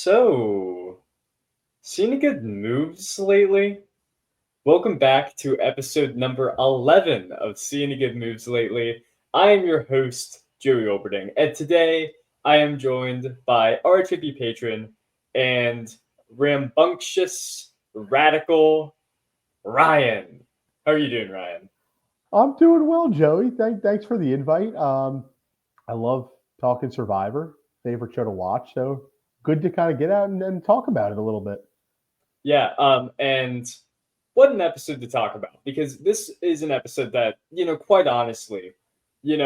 So, seen any good moves lately? Welcome back to episode number 11 of See Any Good Moves Lately. I am your host, Joey Oberding, and today I am joined by RHAP Patron and rambunctious radical Ryan. How are you doing, Ryan? I'm doing well, Joey. Thanks for the invite. I love talking Survivor, favorite show to watch. So good to kind of get out and talk about it a little bit. Yeah, and what an episode to talk about because this is an episode that, quite honestly,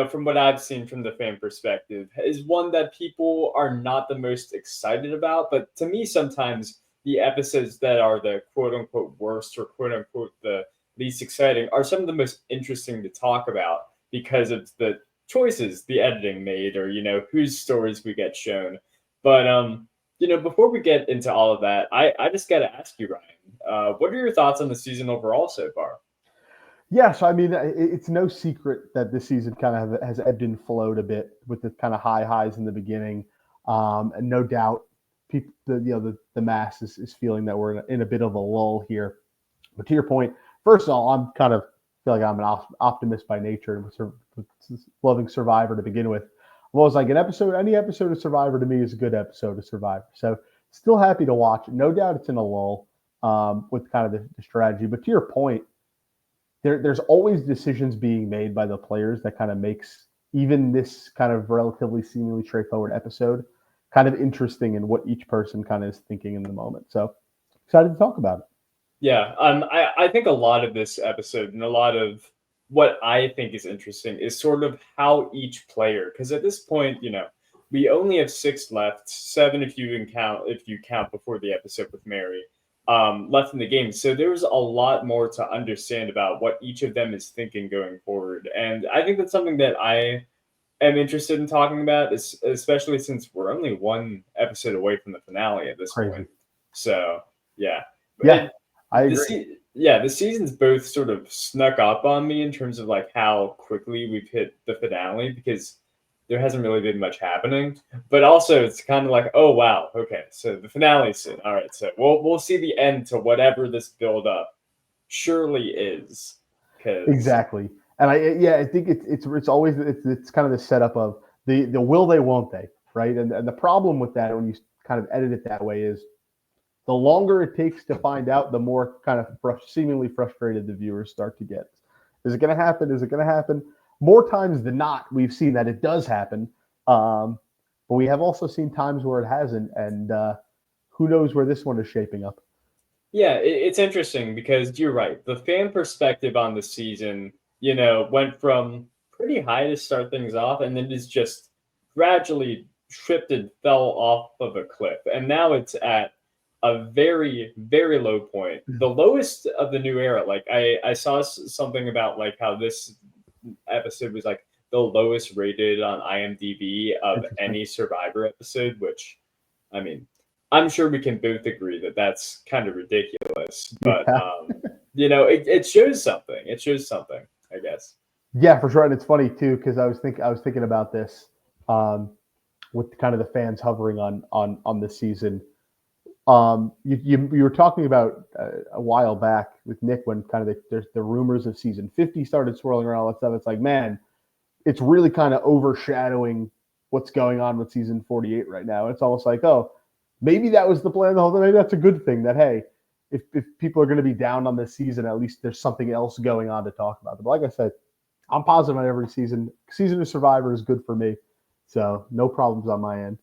from what I've seen from the fan perspective, is one that people are not the most excited about. But to me, sometimes the episodes that are the quote unquote worst or quote unquote the least exciting are some of the most interesting to talk about because of the choices the editing made or, whose stories we get shown. But before we get into all of that, I just got to ask you, Ryan, what are your thoughts on the season overall so far? Yeah, so I mean, it's no secret that this season kind of has ebbed and flowed a bit with the kind of high highs in the beginning, and no doubt, people, the mass is feeling that we're in a bit of a lull here. But to your point, first of all, I'm kind of feel like I'm an optimist by nature and with loving Survivor to begin with. I'm always like any episode of Survivor to me is a good episode of Survivor. So still happy to watch it. No doubt it's in a lull with kind of the strategy. But to your point, there's always decisions being made by the players that kind of makes even this kind of relatively seemingly straightforward episode kind of interesting in what each person kind of is thinking in the moment. So excited to talk about it. Yeah, I think a lot of this episode and a lot of what I think is interesting is sort of how each player, because at this point, we only have six left, seven if you count before the episode with Mary, left in the game. So there's a lot more to understand about what each of them is thinking going forward, and I think that's something that I am interested in talking about, especially since we're only one episode away from the finale at this point. Crazy. So yeah. Yeah, And I agree. the seasons both sort of snuck up on me in terms of like how quickly we've hit the finale because there hasn't really been much happening. But also it's kind of like, oh wow, okay, so the finale's soon. All right, so we'll see the end to whatever this build up surely is. Cause Exactly. And I think it's always it's kind of the setup of the will they won't they, right? And the problem with that when you kind of edit it that way is the longer it takes to find out, the more kind of seemingly frustrated the viewers start to get. Is it going to happen? Is it going to happen? More times than not, we've seen that it does happen, but we have also seen times where it hasn't, and who knows where this one is shaping up. Yeah, it's interesting because you're right. The fan perspective on the season, went from pretty high to start things off, and then it's just gradually tripped and fell off of a cliff. And now it's at a very, very low point, the lowest of the new era. Like I saw something about like how this episode was like the lowest rated on IMDb of Interesting. any Survivor episode, which I mean, I'm sure we can both agree that that's kind of ridiculous, but Yeah. it shows something. It shows something, I guess. Yeah, for sure. And it's funny too because I was thinking about this um, with kind of the fans hovering on this season. You were talking about a while back with Nick when kind of the rumors of season 50 started swirling around all that stuff. It's like, man, it's really kind of overshadowing what's going on with season 48 right now. It's almost like, oh, maybe that was the plan the whole time. Maybe that's a good thing that, hey, if people are going to be down on this season, at least there's something else going on to talk about. But like I said, I'm positive on every season. Season of Survivor is good for me. So no problems on my end.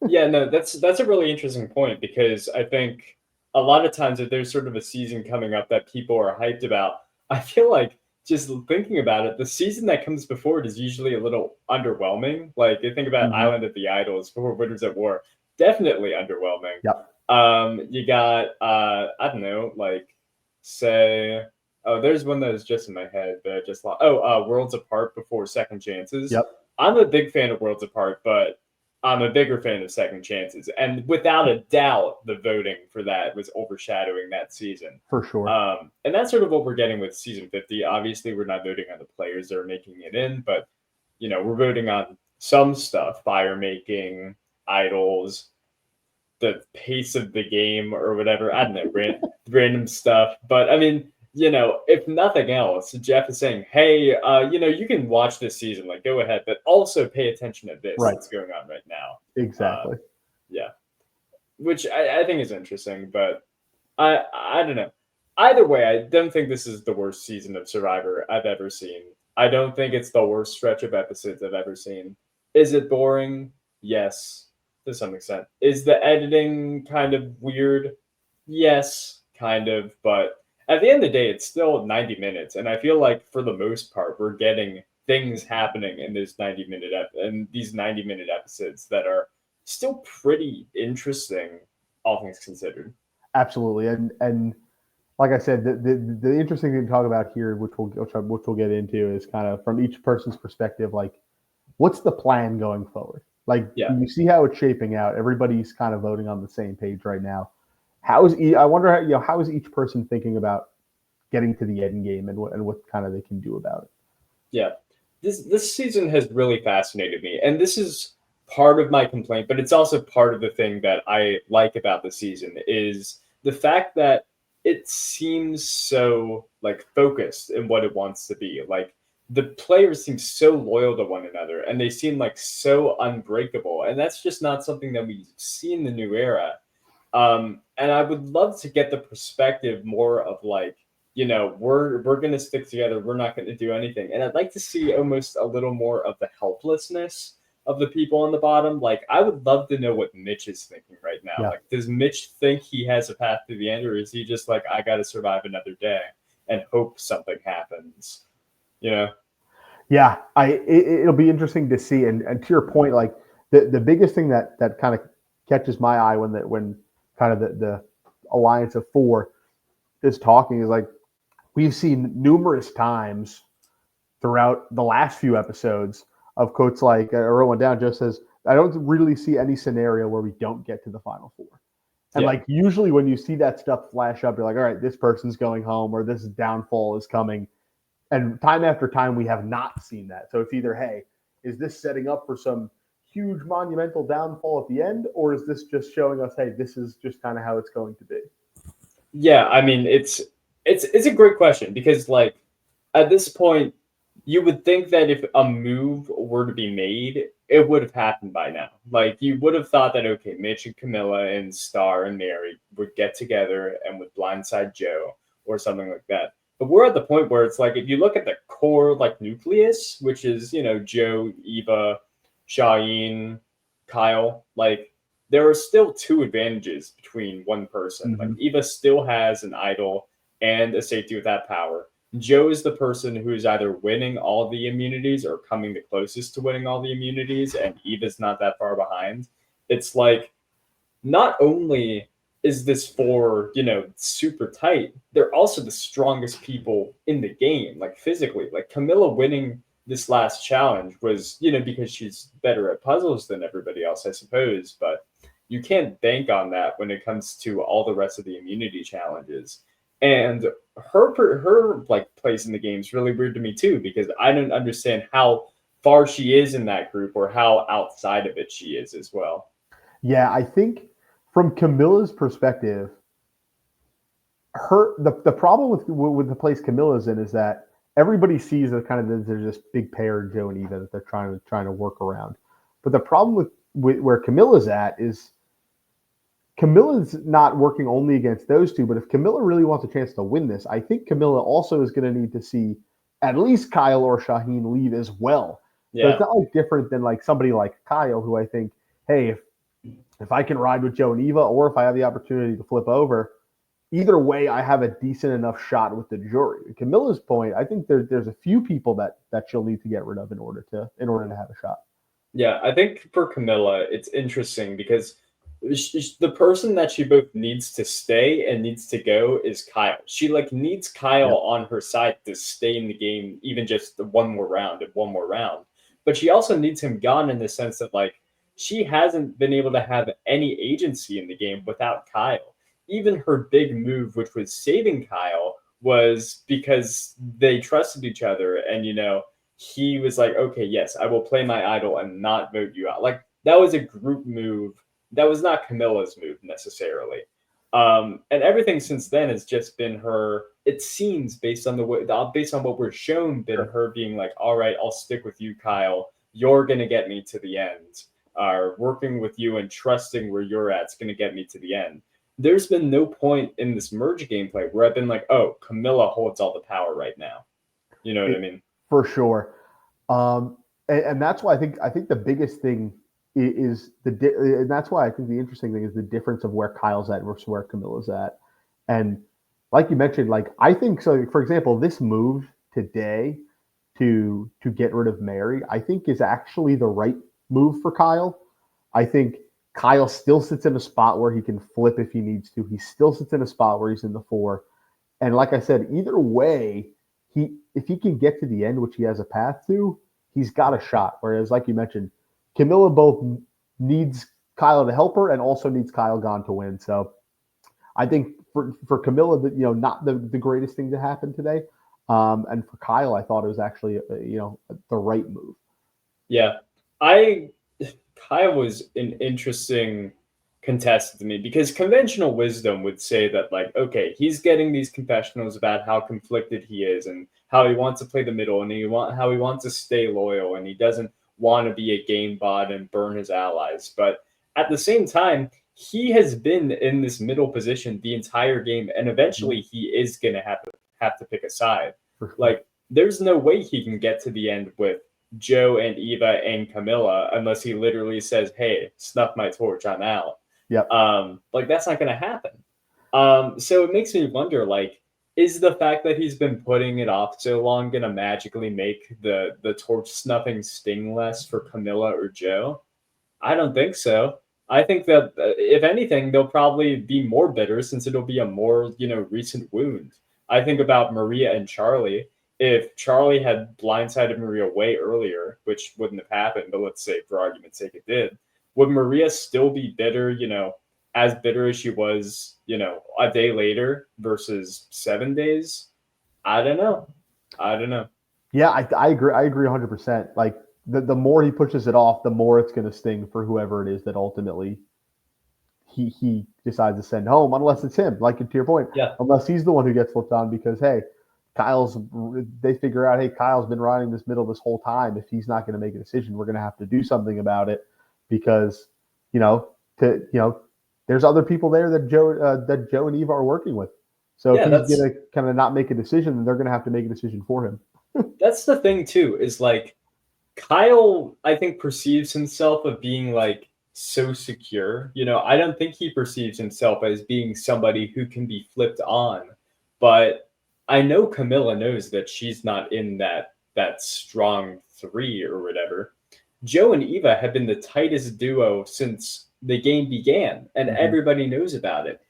Yeah, no, that's a really interesting point because I think a lot of times if there's sort of a season coming up that people are hyped about, I feel like just thinking about it, the season that comes before it is usually a little underwhelming. Like you think about Mm-hmm. Island of the Idols before Winners at War, definitely underwhelming. Yep. You got I don't know, like say oh, there's one that is just in my head that I just lost. Oh, Worlds Apart before Second Chances. Yep. I'm a big fan of Worlds Apart, but I'm a bigger fan of Second Chances, and without a doubt, the voting for that was overshadowing that season. For sure. And that's sort of what we're getting with season 50. Obviously, we're not voting on the players that are making it in, but we're voting on some stuff: fire making, idols, the pace of the game or whatever. I don't know, random stuff. But I mean, if nothing else, Jeff is saying, hey, you can watch this season, like go ahead, but also pay attention to this Right. that's going on right now. Exactly. Yeah. Which I think is interesting, but I don't know. Either way, I don't think this is the worst season of Survivor I've ever seen. I don't think it's the worst stretch of episodes I've ever seen. Is it boring? Yes, to some extent. Is the editing kind of weird? Yes, kind of. But at the end of the day, it's still 90 minutes, and I feel like for the most part, we're getting things happening in this 90-minute episodes that are still pretty interesting, all things considered. Absolutely. And like I said, the interesting thing to talk about here, which we'll get into, is kind of from each person's perspective, like what's the plan going forward? Like, Yeah. you see how it's shaping out. Everybody's kind of voting on the same page right now. I wonder how is each person thinking about getting to the end game and what kind of they can do about it. Yeah. This season has really fascinated me. And this is part of my complaint, but it's also part of the thing that I like about the season is the fact that it seems so like focused in what it wants to be. Like the players seem so loyal to one another and they seem like so unbreakable. And that's just not something that we see in the new era. And I would love to get the perspective more of like, we're gonna stick together, we're not gonna do anything. And I'd like to see almost a little more of the helplessness of the people on the bottom. Like I would love to know what Mitch is thinking right now. Yeah. Like, does Mitch think he has a path to the end, or is he just like, I gotta survive another day and hope something happens? Yeah, it'll be interesting to see. And to your point, like the biggest thing that kind of catches my eye when kind of the alliance of four is talking is like we've seen numerous times throughout the last few episodes of quotes like I wrote one down. Joe says, I don't really see any scenario where we don't get to the final four. And like usually when you see that stuff flash up, you're like, all right, this person's going home or this downfall is coming. And time after time, we have not seen that. So it's either, hey, is this setting up for some huge monumental downfall at the end, or is this just showing us, hey, this is just kind of how it's going to be? Yeah, I mean, it's a great question because like at this point, you would think that if a move were to be made, it would have happened by now. Like you would have thought that okay, Mitch and Camilla and Star and Mary would get together and would blindside Joe or something like that. But we're at the point where it's like if you look at the core like nucleus, which is Joe, Eva, Shaheen, Kyle, like there are still two advantages between one person. Mm-hmm. Like Eva still has an idol and a safety with that power. Joe is the person who is either winning all the immunities or coming the closest to winning all the immunities, and Eva's not that far behind. It's like not only is this four, super tight, they're also the strongest people in the game, like physically. Like Camilla winning this last challenge was, because she's better at puzzles than everybody else, I suppose, but you can't bank on that when it comes to all the rest of the immunity challenges. And her like place in the game is really weird to me too, because I don't understand how far she is in that group or how outside of it she is as well. Yeah, I think from Camilla's perspective, the problem with the place Camilla's in is that everybody sees that kind of there's this big pair, Joe and Eva, that they're trying to work around. But the problem with where Camilla's at is Camilla's not working only against those two, but if Camilla really wants a chance to win this, I think Camilla also is going to need to see at least Kyle or Shaheen leave as well. Yeah. So it's not like different than like somebody like Kyle, who I think, hey, if I can ride with Joe and Eva, or if I have the opportunity to flip over, either way, I have a decent enough shot with the jury. At Camilla's point, I think there's a few people that she'll need to get rid of in order to have a shot. Yeah, I think for Camilla, it's interesting because the person that she both needs to stay and needs to go is Kyle. She like needs Kyle on her side to stay in the game, even just one more round. But she also needs him gone in the sense that like she hasn't been able to have any agency in the game without Kyle. Even her big move, which was saving Kyle, was because they trusted each other and he was like, okay, yes, I will play my idol and not vote you out. Like that was a group move that was not Camilla's move necessarily. And everything since then has just been her. It seems based on the way, based on what we're shown, been Sure. her being like, "All right, I'll stick with you, Kyle. You're gonna get me to the end. Working with you and trusting where you're at's gonna get me to the end." There's been no point in this merge gameplay where I've been like, "Oh, Camilla holds all the power right now." You know what I mean? For sure. And that's why I think the biggest thing is and that's why I think the interesting thing is the difference of where Kyle's at versus where Camilla's at. And like you mentioned, like I think so. For example, this move today to get rid of Mary, I think is actually the right move for Kyle. I think Kyle still sits in a spot where he can flip if he needs to. He still sits in a spot where he's in the 4. And like I said, either way, if he can get to the end, which he has a path to, he's got a shot. Whereas, like you mentioned, Camilla both needs Kyle to help her and also needs Kyle gone to win. So I think for Camilla, not the greatest thing to happen today. And for Kyle, I thought it was actually the right move. Yeah, I Kyle was an interesting contestant to me because conventional wisdom would say that, like, okay, he's getting these confessionals about how conflicted he is and how he wants to play the middle and how he wants to stay loyal and he doesn't want to be a game bot and burn his allies. But at the same time, he has been in this middle position the entire game, and eventually he is gonna have to pick a side. For sure. Like, there's no way he can get to the end with Joe and Eva and Camilla unless he literally says, "Hey, snuff my torch, I'm out." Yep. Like, that's not going to happen. So it makes me wonder, like, is the fact that he's been putting it off so long going to magically make the torch snuffing sting less for Camilla or Joe? I don't think so. I think that if anything, they'll probably be more bitter since it'll be a more, recent wound. I think about Maria and Charlie. If Charlie had blindsided Maria way earlier, which wouldn't have happened, but let's say for argument's sake it did, would Maria still be bitter, as bitter as she was, a day later versus 7 days? I don't know. I don't know. Yeah, I agree. I agree 100%. Like the more he pushes it off, the more it's going to sting for whoever it is that ultimately he decides to send home, unless it's him. Like to your point, Yeah. unless he's the one who gets flipped on because hey, they figure out, hey, Kyle's been riding this middle this whole time. If he's not going to make a decision, we're going to have to do something about it because there's other people there that Joe and Eva are working with. So Yeah, if he's going to kind of not make a decision, then they're going to have to make a decision for him. That's the thing too, is like Kyle, I think, perceives himself of being like so secure. I don't think he perceives himself as being somebody who can be flipped on. But I know Camilla knows that she's not in that strong 3 or whatever. Joe and Eva have been the tightest duo since the game began, and everybody knows about it.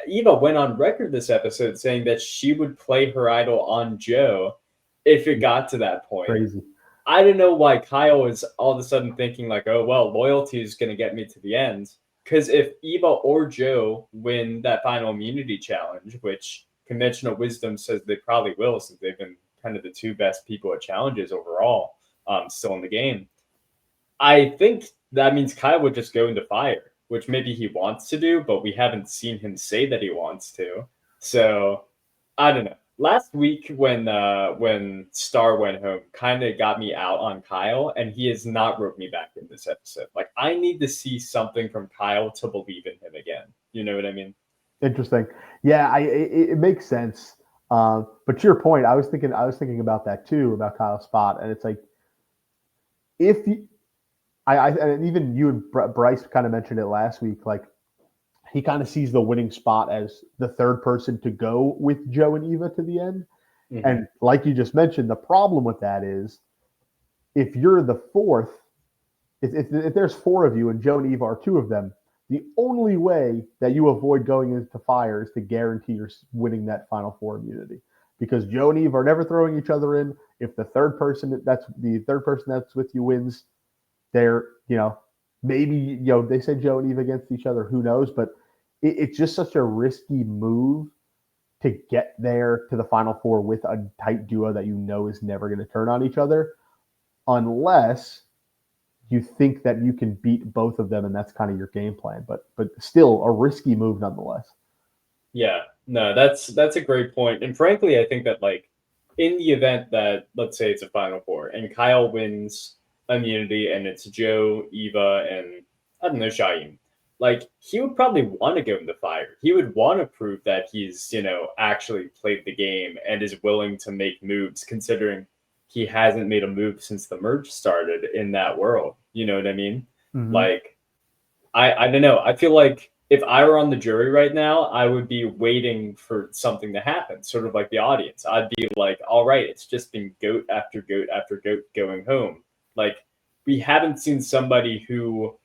Eva went on record this episode saying that she would play her idol on Joe if it got to that point. Crazy. I don't know why Kyle is all of a sudden thinking like, oh, well, loyalty is going to get me to the end. Because if Eva or Joe win that final immunity challenge, which conventional wisdom says they probably will, since they've been kind of the 2 best people at challenges overall, still in the game, I think that means Kyle would just go into fire, which maybe he wants to do, but we haven't seen him say that he wants to. So I don't know. Last week when Star went home, kind of got me out on Kyle, and he has not roped me back in this episode. Like, I need to see something from Kyle to believe in him again. You know what I mean? Interesting. Yeah, it makes sense. But to your point, I was thinking about that too, about Kyle's spot, and it's like if and even you and Bryce kind of mentioned it last week, like he kind of sees the winning spot as the third person to go with Joe and Eva to the end. Mm-hmm. And like you just mentioned, the problem with that is if you're the fourth, if there's 4 of you and Joe and Eva are 2 of them, the only way that you avoid going into fire is to guarantee you're winning that Final 4 immunity. Because Joe and Eve are never throwing each other in. If the third person that's with you wins, they're, maybe, they say Joe and Eve against each other, who knows? But it's just such a risky move to get there to the Final 4 with a tight duo that is never going to turn on each other, unless you think that you can beat both of them, and that's kind of your game plan. But still a risky move nonetheless. Yeah, no, that's a great point. And frankly, I think that like in the event that let's say it's a Final Four and Kyle wins immunity and it's Joe, Eva, and I don't know, Shaim, like he would probably want to go in the fire. He would want to prove that he's, actually played the game and is willing to make moves considering he hasn't made a move since the merge started in that world. You know what I mean? Mm-hmm. Like I don't know. I feel like if I were on the jury right now, I would be waiting for something to happen, sort of like the audience. I'd be like, all right, it's just been goat after goat after goat going home. Like we haven't seen somebody who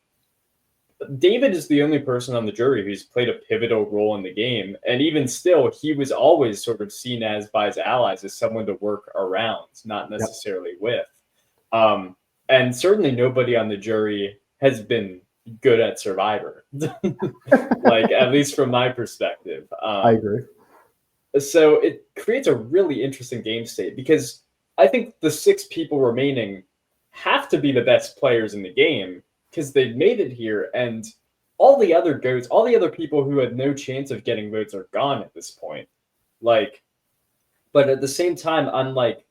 David is the only person on the jury who's played a pivotal role in the game. And even still, he was always sort of seen as by his allies as someone to work around, not Yep. necessarily with. And certainly nobody on the jury has been good at Survivor, like at least from my perspective. I agree. So it creates a really interesting game state because I think the 6 people remaining have to be the best players in the game because they've made it here, and all the other goats, all the other people who had no chance of getting votes are gone at this point. Like, but at the same time, I'm like,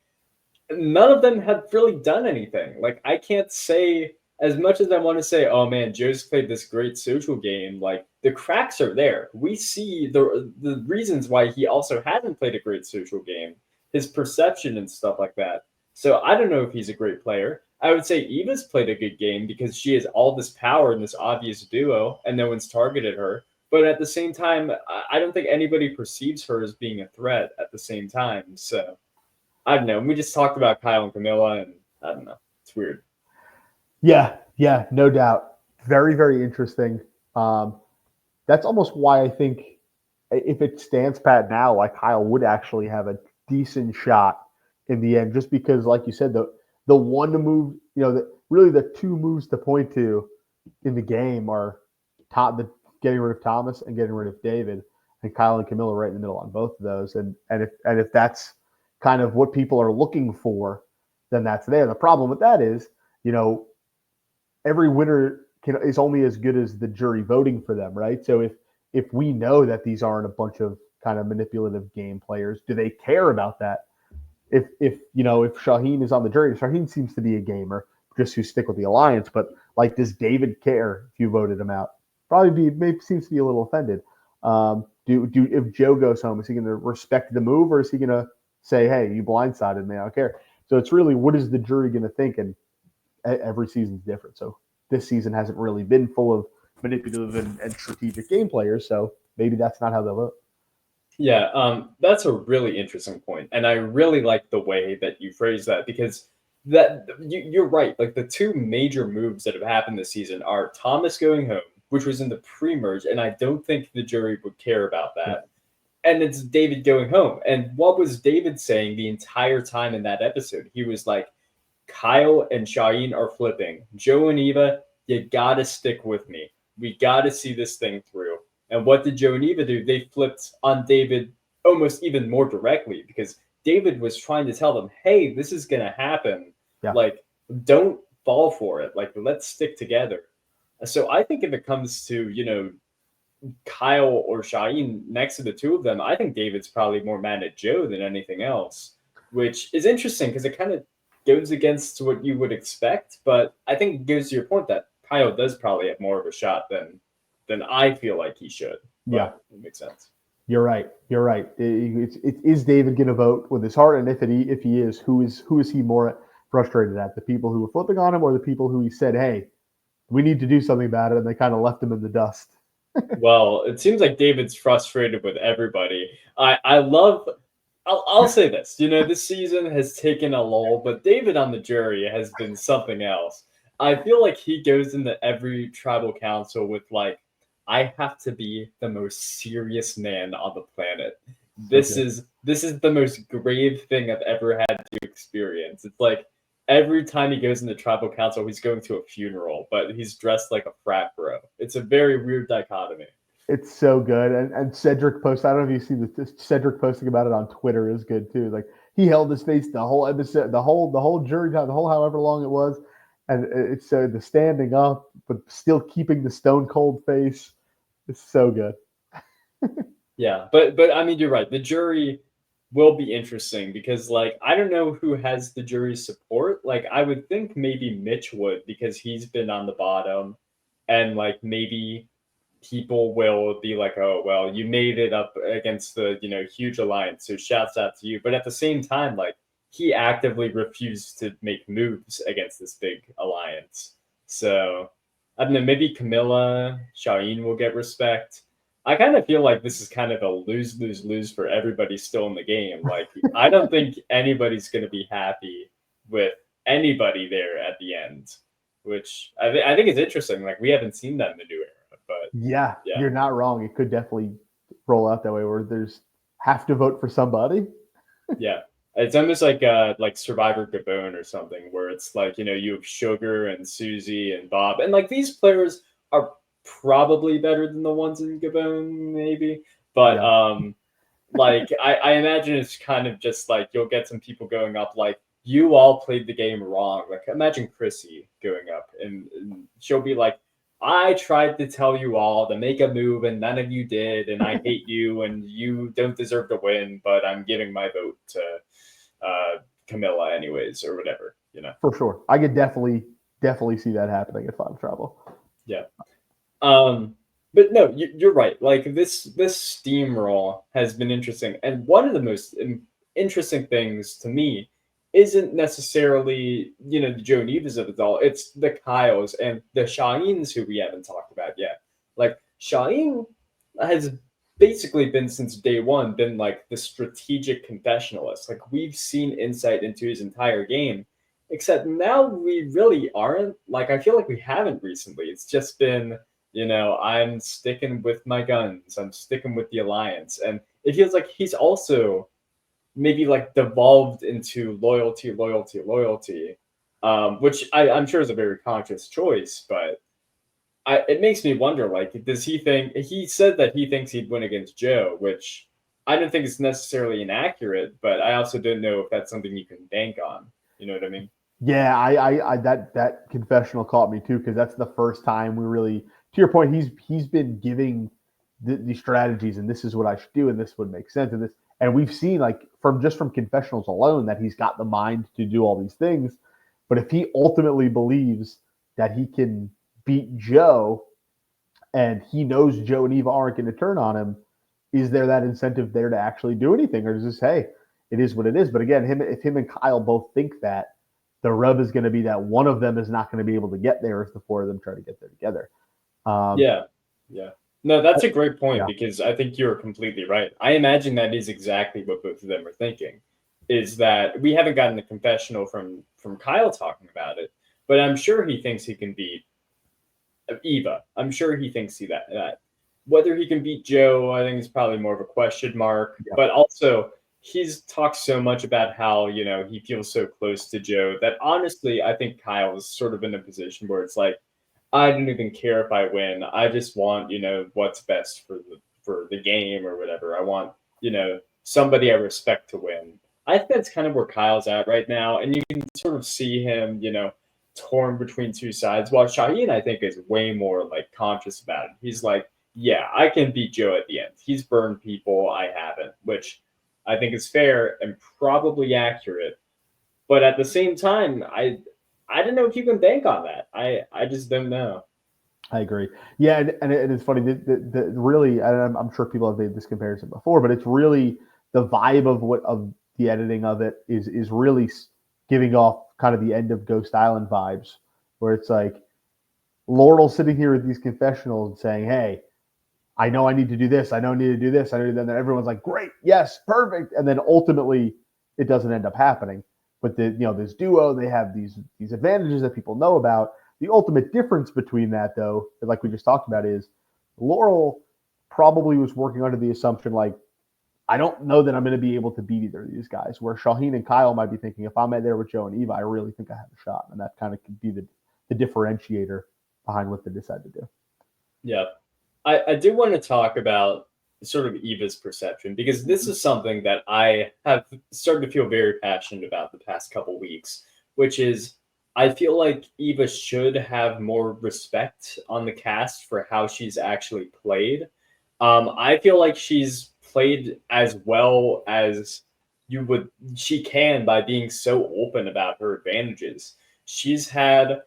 none of them have really done anything. Like, I can't say as much as I want to say, oh man, Joe's played this great social game. Like, the cracks are there. We see the reasons why he also hasn't played a great social game, his perception and stuff like that. So I don't know if he's a great player. I would say Eva's played a good game because she has all this power in this obvious duo, and no one's targeted her. But at the same time, I don't think anybody perceives her as being a threat at the same time. So I don't know. We just talked about Kyle and Camilla, and I don't know. It's weird. Yeah, no doubt. Very, very interesting. That's almost why I think if it stands pat now, like Kyle would actually have a decent shot in the end, just because, like you said, the one to move, really the 2 moves to point to in the game are getting rid of Thomas and getting rid of David, and Kyle and Camilla right in the middle on both of those. And if that's kind of what people are looking for, then that's there. The problem with that is, every winner is only as good as the jury voting for them, right? So if we know that these aren't a bunch of kind of manipulative game players, do they care about that? If Shaheen is on the jury, Shaheen seems to be a gamer, just who stick with the alliance. But like, does David care if you voted him out? Maybe seems to be a little offended. If Joe goes home, is he going to respect the move, or is he going to say, "Hey, you blindsided me, I don't care"? So it's really, what is the jury going to think? And every season's different. So this season hasn't really been full of manipulative and strategic game players. So maybe that's not how they'll vote. Yeah, that's a really interesting point, and I really like the way that you phrase that because you're right. Like the 2 major moves that have happened this season are Thomas going home, which was in the pre-merge, and I don't think the jury would care about that. Yeah. And it's David going home. And what was David saying the entire time in that episode? He was like, Kyle and Shaheen are flipping. Joe and Eva, you gotta stick with me. We gotta see this thing through. And what did Joe and Eva do? They flipped on David almost even more directly because David was trying to tell them, hey, this is going to happen. Yeah. Like, don't fall for it. Like, let's stick together. So I think if it comes to, Kyle or Shaheen next to the 2 of them, I think David's probably more mad at Joe than anything else, which is interesting because it kind of goes against what you would expect. But I think it goes to your point that Kyle does probably have more of a shot than I feel like he should. But yeah, it makes sense. You're right. Is David going to vote with his heart? And if he is, who is he more frustrated at? The people who were flipping on him, or the people who he said, "Hey, we need to do something about it," and they kind of left him in the dust? Well, it seems like David's frustrated with everybody. I'll say this. This season has taken a lull, but David on the jury has been something else. I feel like he goes into every tribal council with like, I have to be the most serious man on the planet. This is the most grave thing I've ever had to experience. It's like every time he goes into tribal council, he's going to a funeral, but he's dressed like a frat bro. It's a very weird dichotomy. It's so good. And Cedric posts, I don't know if you see Cedric posting about it on Twitter is good too. Like, he held his face the whole episode, the whole jury time, the whole however long it was. and it's so the standing up, but still keeping the stone cold face. It's so good. Yeah, but I mean, you're right. The jury will be interesting because, like, I don't know who has the jury's support. Like, I would think maybe Mitch would because he's been on the bottom, and like maybe people will be like, "Oh, well, you made it up against the huge alliance, so shouts out to you." But at the same time, like he actively refused to make moves against this big alliance. So I don't know. Maybe Camilla, Shaheen will get respect. I kind of feel like this is kind of a lose lose lose for everybody still in the game. Like I don't think anybody's going to be happy with anybody there at the end, which I think is interesting. Like we haven't seen that in the new era, but Yeah, yeah, you're not wrong. It could definitely roll out that way where there's have to vote for somebody. yeah. It's almost like Survivor Gabon or something, where it's like you have Sugar and Susie and Bob, and like these players are probably better than the ones in Gabon, maybe. But Yeah, like I imagine it's kind of just like you'll get some people going up like you all played the game wrong. Like imagine Chrissy going up and she'll be like, I tried to tell you all to make a move and none of you did, and I hate you and you don't deserve to win, but I'm giving my vote to Camilla anyways or whatever. for sure. I could definitely see that happening at Final Trouble. Yeah. Um, but no, you're right. Like this steamroll has been interesting, and one of the most interesting things to me isn't necessarily the Joe Nevas of it all. It's the Kyles and the Shaheens who we haven't talked about yet. Like Shaheen has basically been since day one been like the strategic confessionalist. Like we've seen insight into his entire game, except now we really aren't. Like I feel like we haven't recently. It's just been I'm sticking with my guns. I'm sticking with the alliance. And it feels like he's also maybe like devolved into loyalty, loyalty, loyalty, which I'm sure is a very conscious choice. But it makes me wonder, like, does he think he said that he thinks he'd win against Joe, which I don't think is necessarily inaccurate, but I also don't know if that's something you can bank on. You know what I mean? Yeah, I that confessional caught me too because that's the first time we really, to your point, he's been giving the strategies and this is what I should do and this would make sense and we've seen like from confessionals alone that he's got the mind to do all these things, but if he ultimately believes that he can beat Joe and he knows Joe and Eva aren't going to turn on him, is there that incentive there to actually do anything, or is this hey, it is what it is? But again, if him and Kyle both think that, the rub is going to be that one of them is not going to be able to get there if the four of them try to get there together. Yeah, yeah. No, that's a great point Yeah, because I think you're completely right. I imagine that is exactly what both of them are thinking. Is that we haven't gotten the confessional from Kyle talking about it, but I'm sure he thinks he can beat Eva. I'm sure he thinks that. Whether he can beat Joe, I think is probably more of a question mark. yeah, But also, he's talked so much about how he feels so close to Joe that honestly, I think Kyle is sort of in a position where it's like, I don't even care if I win. I just want what's best for the game or whatever. I want somebody I respect to win. I think that's kind of where Kyle's at right now, and you can sort of see him, torn between two sides. While Shaheen, I think, is way more like conscious about it. He's like, yeah, I can beat Joe at the end. He's burned people, I haven't, which I think is fair and probably accurate. But at the same time, I don't know if you can bank on that. I just don't know. I agree. Yeah, and it's funny. The really, and I'm sure people have made this comparison before, but it's really the vibe of the editing of it is really giving off kind of the end of Ghost Island vibes, where it's like Laurel sitting here with these confessionals and saying, "Hey, I know I need to do this. I know I need to do this. I know." Then everyone's like, "Great, yes, perfect," and then ultimately it doesn't end up happening. But this duo, they have these advantages that people know about. The ultimate difference between that, though, like we just talked about, is Laurel probably was working under the assumption like, I don't know that I'm going to be able to beat either of these guys. Where Shaheen and Kyle might be thinking, if I'm there with Joe and Eva, I really think I have a shot, and that kind of could be the differentiator behind what they decide to do. Yeah. I do want to talk about sort of Eva's perception because this is something that I have started to feel very passionate about the past couple weeks, which is I feel like Eva should have more respect on the cast for how she's actually played. I feel like she's played as well as you would she can by being so open about her advantages. She's had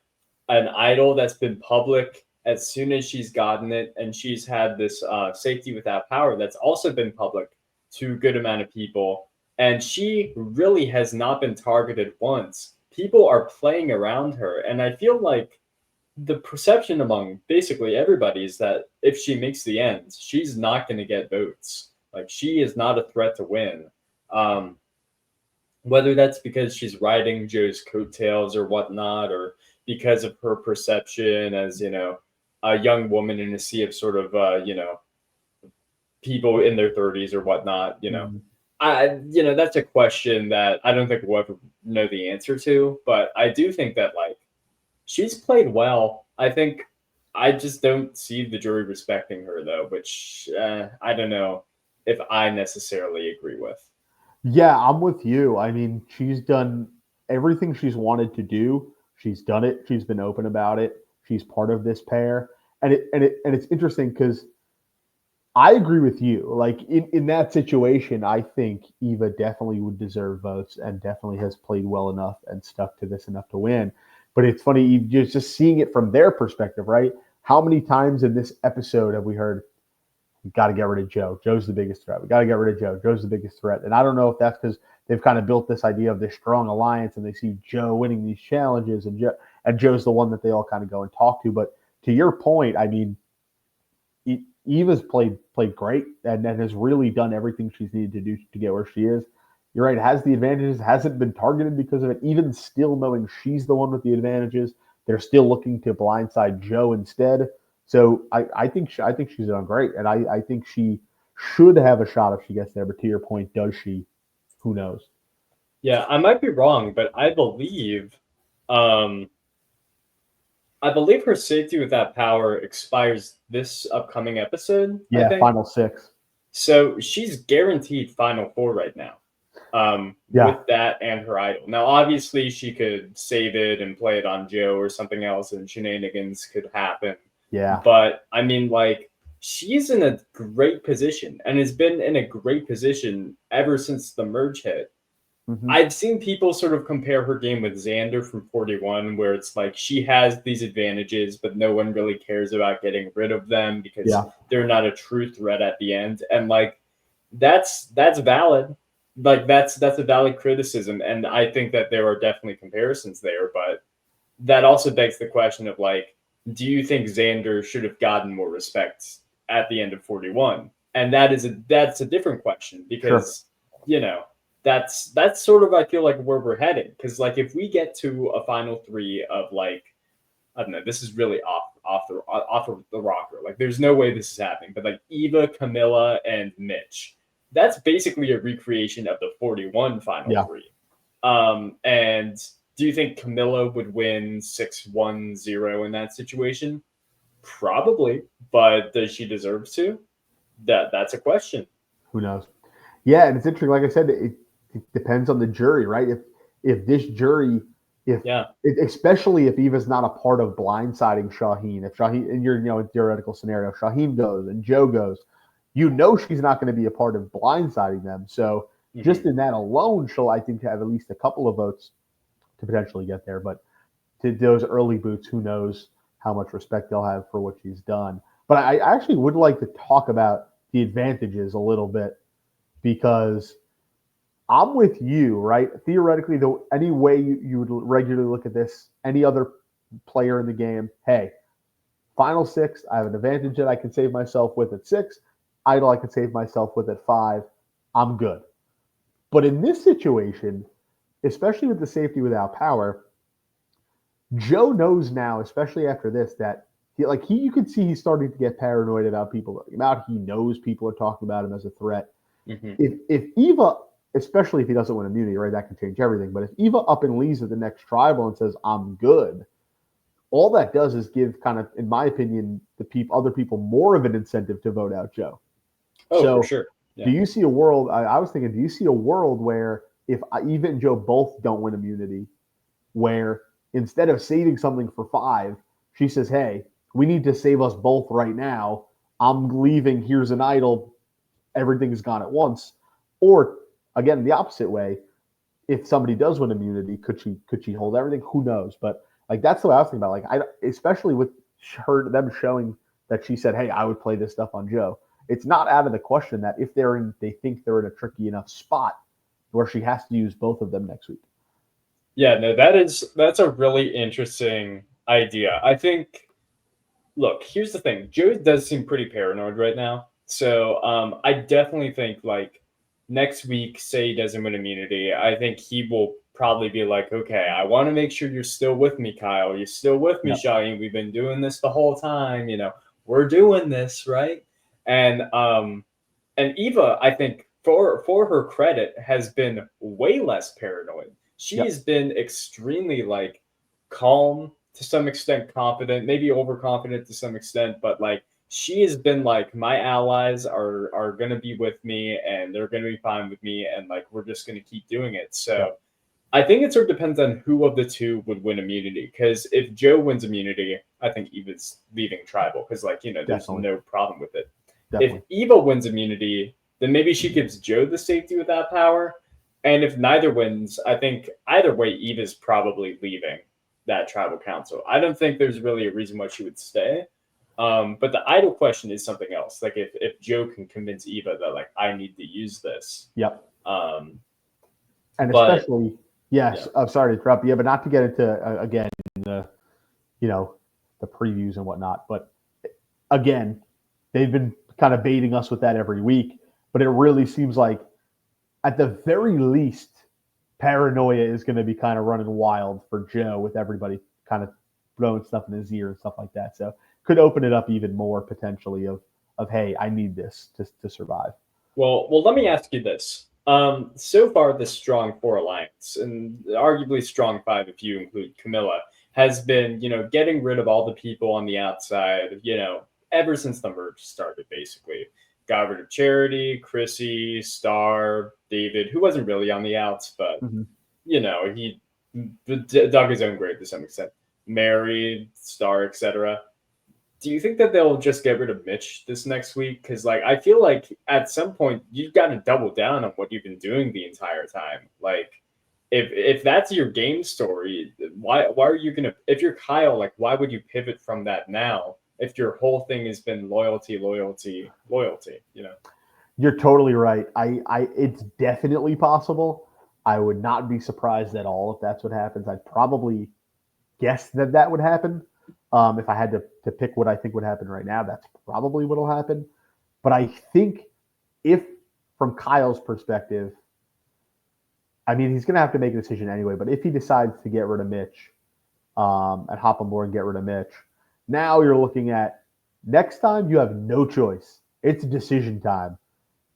an idol that's been public as soon as she's gotten it, and she's had this safety without power that's also been public to a good amount of people, and she really has not been targeted once. People are playing around her, and I feel like the perception among basically everybody is that if she makes the ends, she's not going to get votes. Like she is not a threat to win. Um, whether that's because she's riding Joe's coattails or whatnot, or because of her perception as, a young woman in a sea of sort of, people in their 30s or whatnot. Mhm. That's a question that I don't think we'll ever know the answer to, but I do think that, like, she's played well. I think I just don't see the jury respecting her, though, which I don't know if I necessarily agree with. Yeah, I'm with you. I mean, she's done everything she's wanted to do. She's done it. She's been open about it. She's part of this pair, and it's interesting because I agree with you. Like in that situation, I think Eva definitely would deserve votes and definitely has played well enough and stuck to this enough to win. But it's funny, you're just seeing it from their perspective, right? How many times in this episode have we heard, we got to get rid of Joe? Joe's the biggest threat. We got to get rid of Joe. Joe's the biggest threat. And I don't know if that's because they've kind of built this idea of this strong alliance and they see Joe winning these challenges and Joe's the one that they all kind of go and talk to. But to your point, I mean, Eva's played great and has really done everything she's needed to do to get where she is. You're right, has the advantages, hasn't been targeted because of it. Even still knowing she's the one with the advantages, they're still looking to blindside Joe instead. So I think she's done great, and I think she should have a shot if she gets there. But to your point, does she? Who knows? Yeah, I might be wrong, but um, I believe her safety without power expires this upcoming episode, I Yeah, think. final six. So she's guaranteed Final Four right now, Yeah, with that and her idol. Now, obviously, she could save it and play it on Joe or something else, and shenanigans could happen. yeah, But I mean, like, she's in a great position and has been in a great position ever since the merge hit. hmm, I've seen people sort of compare her game with Xander from 41, where it's like she has these advantages, but no one really cares about getting rid of them because yeah, they're not a true threat at the end. And like that's valid. Like that's a valid criticism. And I think that there are definitely comparisons there, but that also begs the question of like, do you think Xander should have gotten more respect at the end of 41? And that's a different question sure. because you know that's sort of I feel like where we're headed because like if we get to a final three of like I don't know this is really off of the rocker like there's no way this is happening but like Eva, Camilla, and Mitch that's basically a recreation of the 41 final Yeah. three. And do you think Camilla would win 6-1-0 in that situation? Probably, but does she deserve to? That's a question. Who knows? Yeah, and it's interesting. Like I said, it depends on the jury, right? If this jury, if Yeah. especially if Eva's not a part of blindsiding Shaheen, if Shaheen in your theoretical scenario, Shaheen goes and Joe goes, she's not going to be a part of blindsiding them. So just Hmm. in that alone, she'll I think have at least a couple of votes to potentially get there. But to those early boots, who knows how much respect they'll have for what she's done. But I actually would like to talk about the advantages a little bit because I'm with you, right? Theoretically, though, any way you would regularly look at this, any other player in the game, hey, final six, I have an advantage that I can save myself with at six. Idle, I can save myself with at five. I'm good. But in this situation, especially with the safety without power, Joe knows now, especially after this, that you could see he's starting to get paranoid about people looking him out. He knows people are talking about him as a threat. Hmm. If Eva, especially if he doesn't win immunity, right, that can change everything. But if Eva up and leaves at the next tribal and says, I'm good, all that does is give kind of, in my opinion, other people more of an incentive to vote out Joe. Oh, for So sure. do Yeah. you see a world, I was thinking, do you see a world where if Eva and Joe both don't win immunity, where instead of saving something for 5, she says, hey, we need to save us both right now. I'm leaving. Here's an idol. Everything's gone at once. Or again, the opposite way, if somebody does win immunity, could she hold everything? Who knows? But like that's the way I was thinking about. Like especially with them showing that she said, "Hey, I would play this stuff on Joe." It's not out of the question that if they think they're in a tricky enough spot where she has to use both of them next week. Yeah, no, that's a really interesting idea. I think. Look, here's the thing. Joe does seem pretty paranoid right now. So I definitely think like next week, say he doesn't win immunity, I think he will probably be like, okay, I want to make sure you're still with me, Kyle. You're still with me, Yep. Shaheen. We've been doing this the whole time. We're doing this, right? And Eva, I think for her credit, has been way less paranoid. She Yep. has been extremely like calm, to some extent confident, maybe overconfident to some extent, but like she has been like my allies are gonna be with me and they're gonna be fine with me and like we're just gonna keep doing it. So Yep. I think it sort of depends on who of the two would win immunity. Because if Joe wins immunity, I think Eva's leaving tribal because there's Definitely. no problem with it. Definitely. If Eva wins immunity, then maybe she gives Joe the safety with that power. And if neither wins, I think either way, Eva's probably leaving that tribal council. I don't think there's really a reason why she would stay. But the idol question is something else. Like if Joe can convince Eva that like I need to use this. Yep. Um, And but especially, yes, yeah. I'm sorry to interrupt you, but not to get into again the the previews and whatnot. But again, they've been kind of baiting us with that every week. But it really seems like, at the very least, paranoia is going to be kind of running wild for Joe with everybody kind of throwing stuff in his ear and stuff like that. So could open it up even more potentially of hey, I need this to survive. Well, let me ask you this. So far, the strong four alliance, and arguably strong five if you include Camilla, has been, getting rid of all the people on the outside, ever since the merge started, basically. Got rid of Charity, Chrissy, Star, David, who wasn't really on the outs, but, Mm-hmm. he dug his own grave to some extent. Mary, Star, etc. Do you think that they'll just get rid of Mitch this next week? Because like I feel like at some point you've got to double down on what you've been doing the entire time. Like if that's your game story, why are you gonna? If you're Kyle, like why would you pivot from that now? If your whole thing has been loyalty, loyalty, loyalty, You're totally right. It's definitely possible. I would not be surprised at all if that's what happens. I'd probably guess that would happen. If I had to pick what I think would happen right now, that's probably what'll happen. But I think if, from Kyle's perspective, I mean, he's going to have to make a decision anyway. But if he decides to get rid of Mitch and hop on board and get rid of Mitch, now you're looking at next time you have no choice. It's decision time.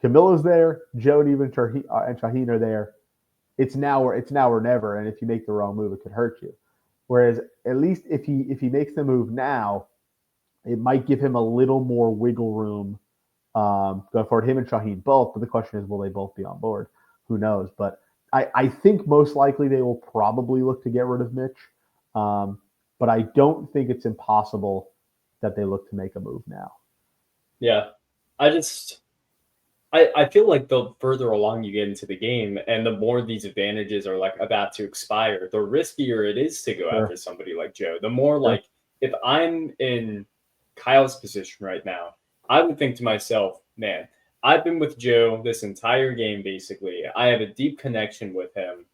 Camilla's there, Joe and even Shaheen are there. It's now or never. And if you make the wrong move, it could hurt you. Whereas at least if he makes the move now, it might give him a little more wiggle room going forward. Him and Shaheen both, but the question is, will they both be on board? Who knows? But I think most likely they will probably look to get rid of Mitch. But I don't think it's impossible that they look to make a move now. Yeah, I feel like the further along you get into the game and the more these advantages are like about to expire, the riskier it is to go after somebody like Joe. The more like if I'm in Kyle's position right now, I would think to myself, man, I've been with Joe this entire game basically. I have a deep connection with him.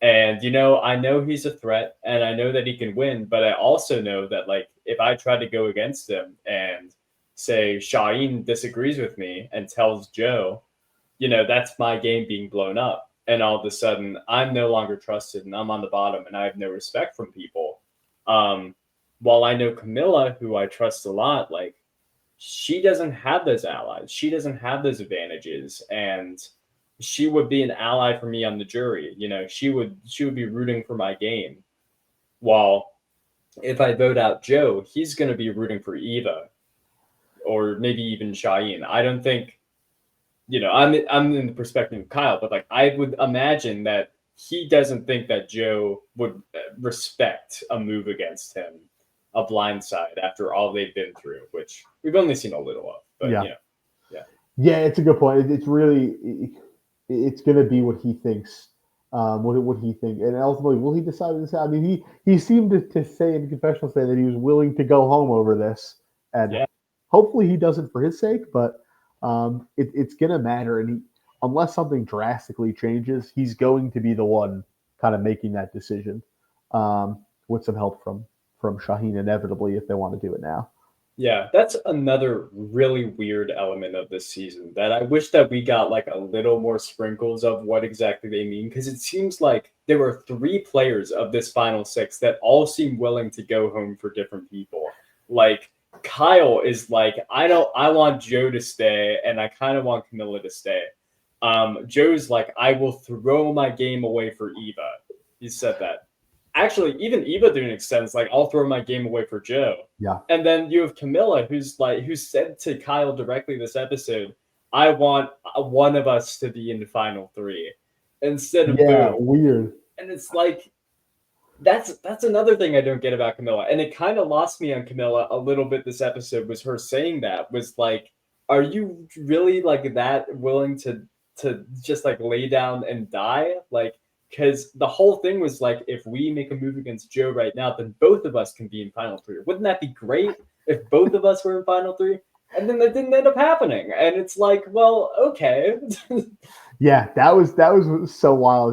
And I know he's a threat and I know that he can win, but I also know that like if I try to go against him and say Shaheen disagrees with me and tells Joe, that's my game being blown up. And all of a sudden, I'm no longer trusted and I'm on the bottom and I have no respect from people. While I know Camilla, who I trust a lot, like she doesn't have those allies. She doesn't have those advantages. And she would be an ally for me on the jury. She would be rooting for my game. While if I vote out Joe, he's going to be rooting for Eva or maybe even Shaheen. I don't think, I'm in the perspective of Kyle, but like I would imagine that he doesn't think that Joe would respect a move against him, a blindside after all they've been through, which we've only seen a little of. But Yeah. yeah. Yeah, it's a good point. It's really it's going to be what he thinks. What he think, and ultimately, will he decide to say? I mean, he seemed to say in the confessional say that he was willing to go home over this, and Yeah. hopefully he doesn't for his sake. But it's going to matter, and unless something drastically changes, he's going to be the one kind of making that decision, with some help from Shaheen inevitably if they want to do it now. Yeah, that's another really weird element of this season that I wish that we got like a little more sprinkles of what exactly they mean, because it seems like there were three players of this final six that all seem willing to go home for different people. Like Kyle is like, I want Joe to stay and I kind of want Camilla to stay. Joe's like, I will throw my game away for Eva. He said that. Actually, even Eva didn't extend. Like, I'll throw my game away for Joe. Yeah. And then you have Camilla, who said to Kyle directly this episode, I want one of us to be in the final three instead of both. Weird. And it's like, that's another thing I don't get about Camilla. And it kind of lost me on Camilla a little bit this episode, was her saying that, was like, are you really like that willing to just like lay down and die? Like, because the whole thing was like, if we make a move against Joe right now, then both of us can be in final three. Wouldn't that be great if both of us were in final three? And then that didn't end up happening. And it's like, well, okay. Yeah, that was so wild.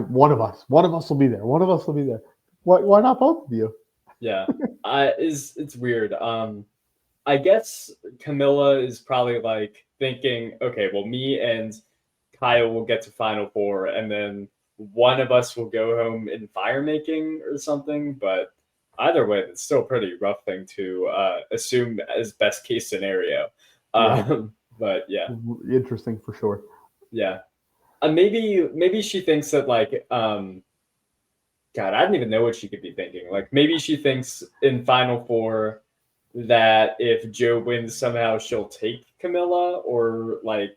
One of us will be there. One of us will be there. Why not both of you? Yeah, it's weird. I guess Camilla is probably like thinking, okay, well, me and Kyle will get to Final Four, and then one of us will go home in fire making or something. But either way, it's still a pretty rough thing to assume as best case scenario. But yeah, Interesting for sure. Yeah, maybe she thinks that like God, I don't even know what she could be thinking. Like maybe she thinks in Final Four that if Joe wins somehow she'll take Camilla, or like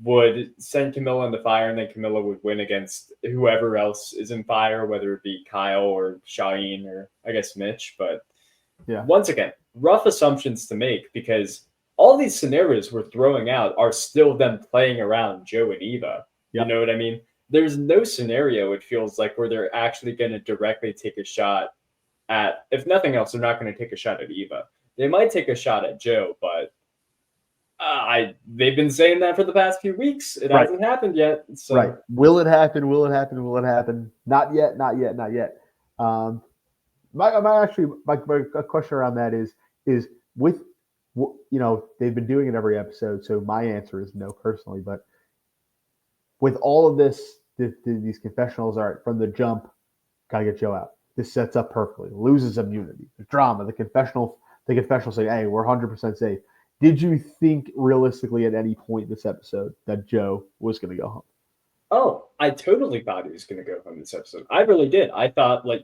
would send Camilla in the fire and then Camilla would win against whoever else is in fire, whether it be Kyle or Shaheen or I guess Mitch. But yeah, once again, rough assumptions to make, because all these scenarios we're throwing out are still them playing around Joe and Eva. Yep. You know what I mean? There's no scenario, it feels like, where they're actually going to directly take a shot at, if nothing else, they're not going to take a shot at Eva. They might take a shot at Joe, but they've been saying that for the past few weeks. It hasn't happened yet. So. Right. Will it happen? Will it happen? Will it happen? Not yet. Not yet. Not yet. My question around that is with, they've been doing it every episode. So my answer is no personally, but with all of this, these confessionals are from the jump, gotta get Joe out. This sets up perfectly. Loses immunity. The drama. The confessional say, hey, we're 100% safe. Did you think realistically at any point this episode that Joe was going to go home? Oh, I totally thought he was going to go home this episode. I really did. I thought I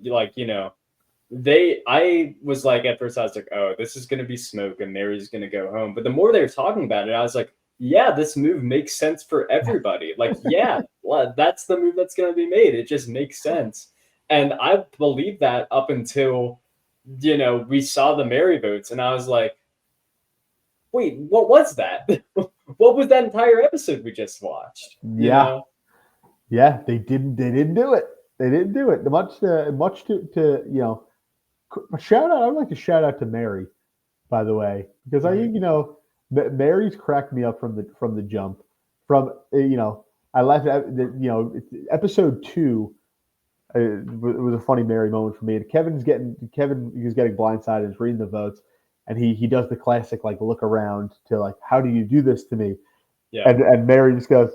was like, at first I was like, oh, this is going to be smoke and Mary's going to go home. But the more they were talking about it, I was like, yeah, this move makes sense for everybody. Like, yeah, that's the move that's going to be made. It just makes sense. And I believed that up until, we saw the Mary votes and I was like, wait, what was that? What was that entire episode we just watched? Yeah. Yeah, they didn't do it. They didn't do it. Much to shout out. I would like to shout out to Mary, by the way, because I think Mary's cracked me up from the jump. I laughed at episode 2. It was a funny Mary moment for me. And Kevin was getting blindsided, is reading the votes, and he does the classic like look around to like, how do you do this to me? Yeah. And Mary just goes,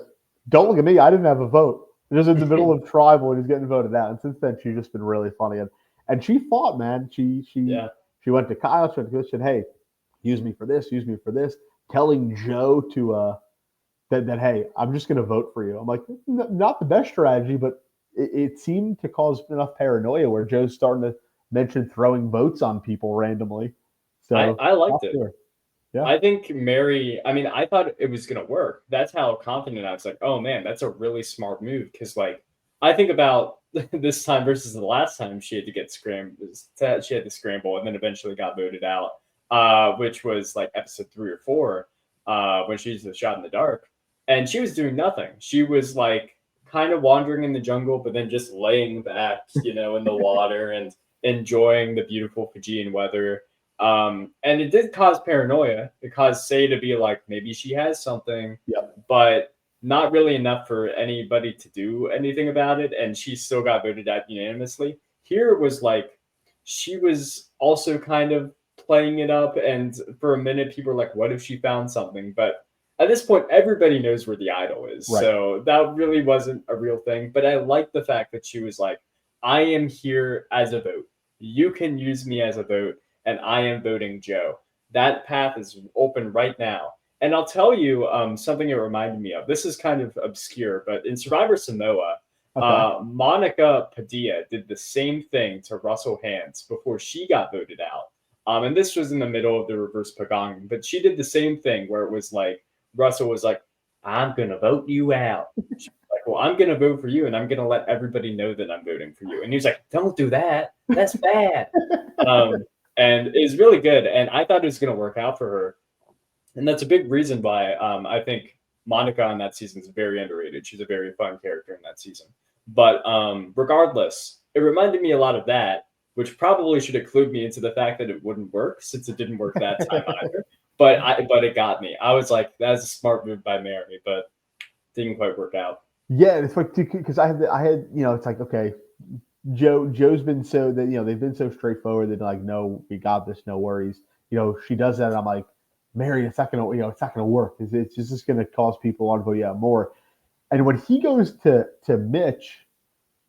don't look at me. I didn't have a vote. Just in the middle of tribal and he's getting voted out. And since then, she's just been really funny. And she fought, man. She went to Kyle. She went to Chris, said, hey, use me for this. Telling Joe to that hey, I'm just going to vote for you. I'm like, not the best strategy, but it seemed to cause enough paranoia where Joe's starting to mention throwing votes on people randomly. So I liked it. Yeah. I think Mary, I thought it was going to work. That's how confident I was, like, oh man, that's a really smart move. Because like I think about this time versus the last time she had to get she had to scramble and then eventually got voted out, which was like episode 3 or 4, when she used the shot in the dark, and she was doing nothing. She was like kind of wandering in the jungle, but then just laying back, in the water and enjoying the beautiful Fijian weather. And it did cause paranoia. It caused Say to be like, maybe she has something, Yep. but not really enough for anybody to do anything about it. And she still got voted out unanimously. Here it was like she was also kind of playing it up. And for a minute, people were like, what if she found something? But at this point, everybody knows where the idol is. Right. So that really wasn't a real thing. But I like the fact that she was like, I am here as a vote. You can use me as a vote, and I am voting Joe. That path is open right now. And I'll tell you something it reminded me of. This is kind of obscure, but in Survivor Samoa, Okay. Monica Padilla did the same thing to Russell Hantz before she got voted out. And this was in the middle of the reverse Pagong, but she did the same thing where it was like Russell was like, I'm going to vote you out. She was like, well, I'm going to vote for you, and I'm going to let everybody know that I'm voting for you. And he was like, don't do that. That's bad. And it's really good. And I thought it was going to work out for her. And that's a big reason why I think Monica on that season is very underrated. She's a very fun character in that season. But regardless, it reminded me a lot of that, which probably should have clued me into the fact that it wouldn't work since it didn't work that time either. But it got me. I was like, that's a smart move by Mary, but didn't quite work out. Yeah, it's like because I had it's like, okay, Joe's been so that they've been so straightforward that like, no, we got this, no worries. She does that, and I'm like, Mary, it's not gonna it's not gonna work. It's just gonna cause people want to vote out more. And when he goes to Mitch,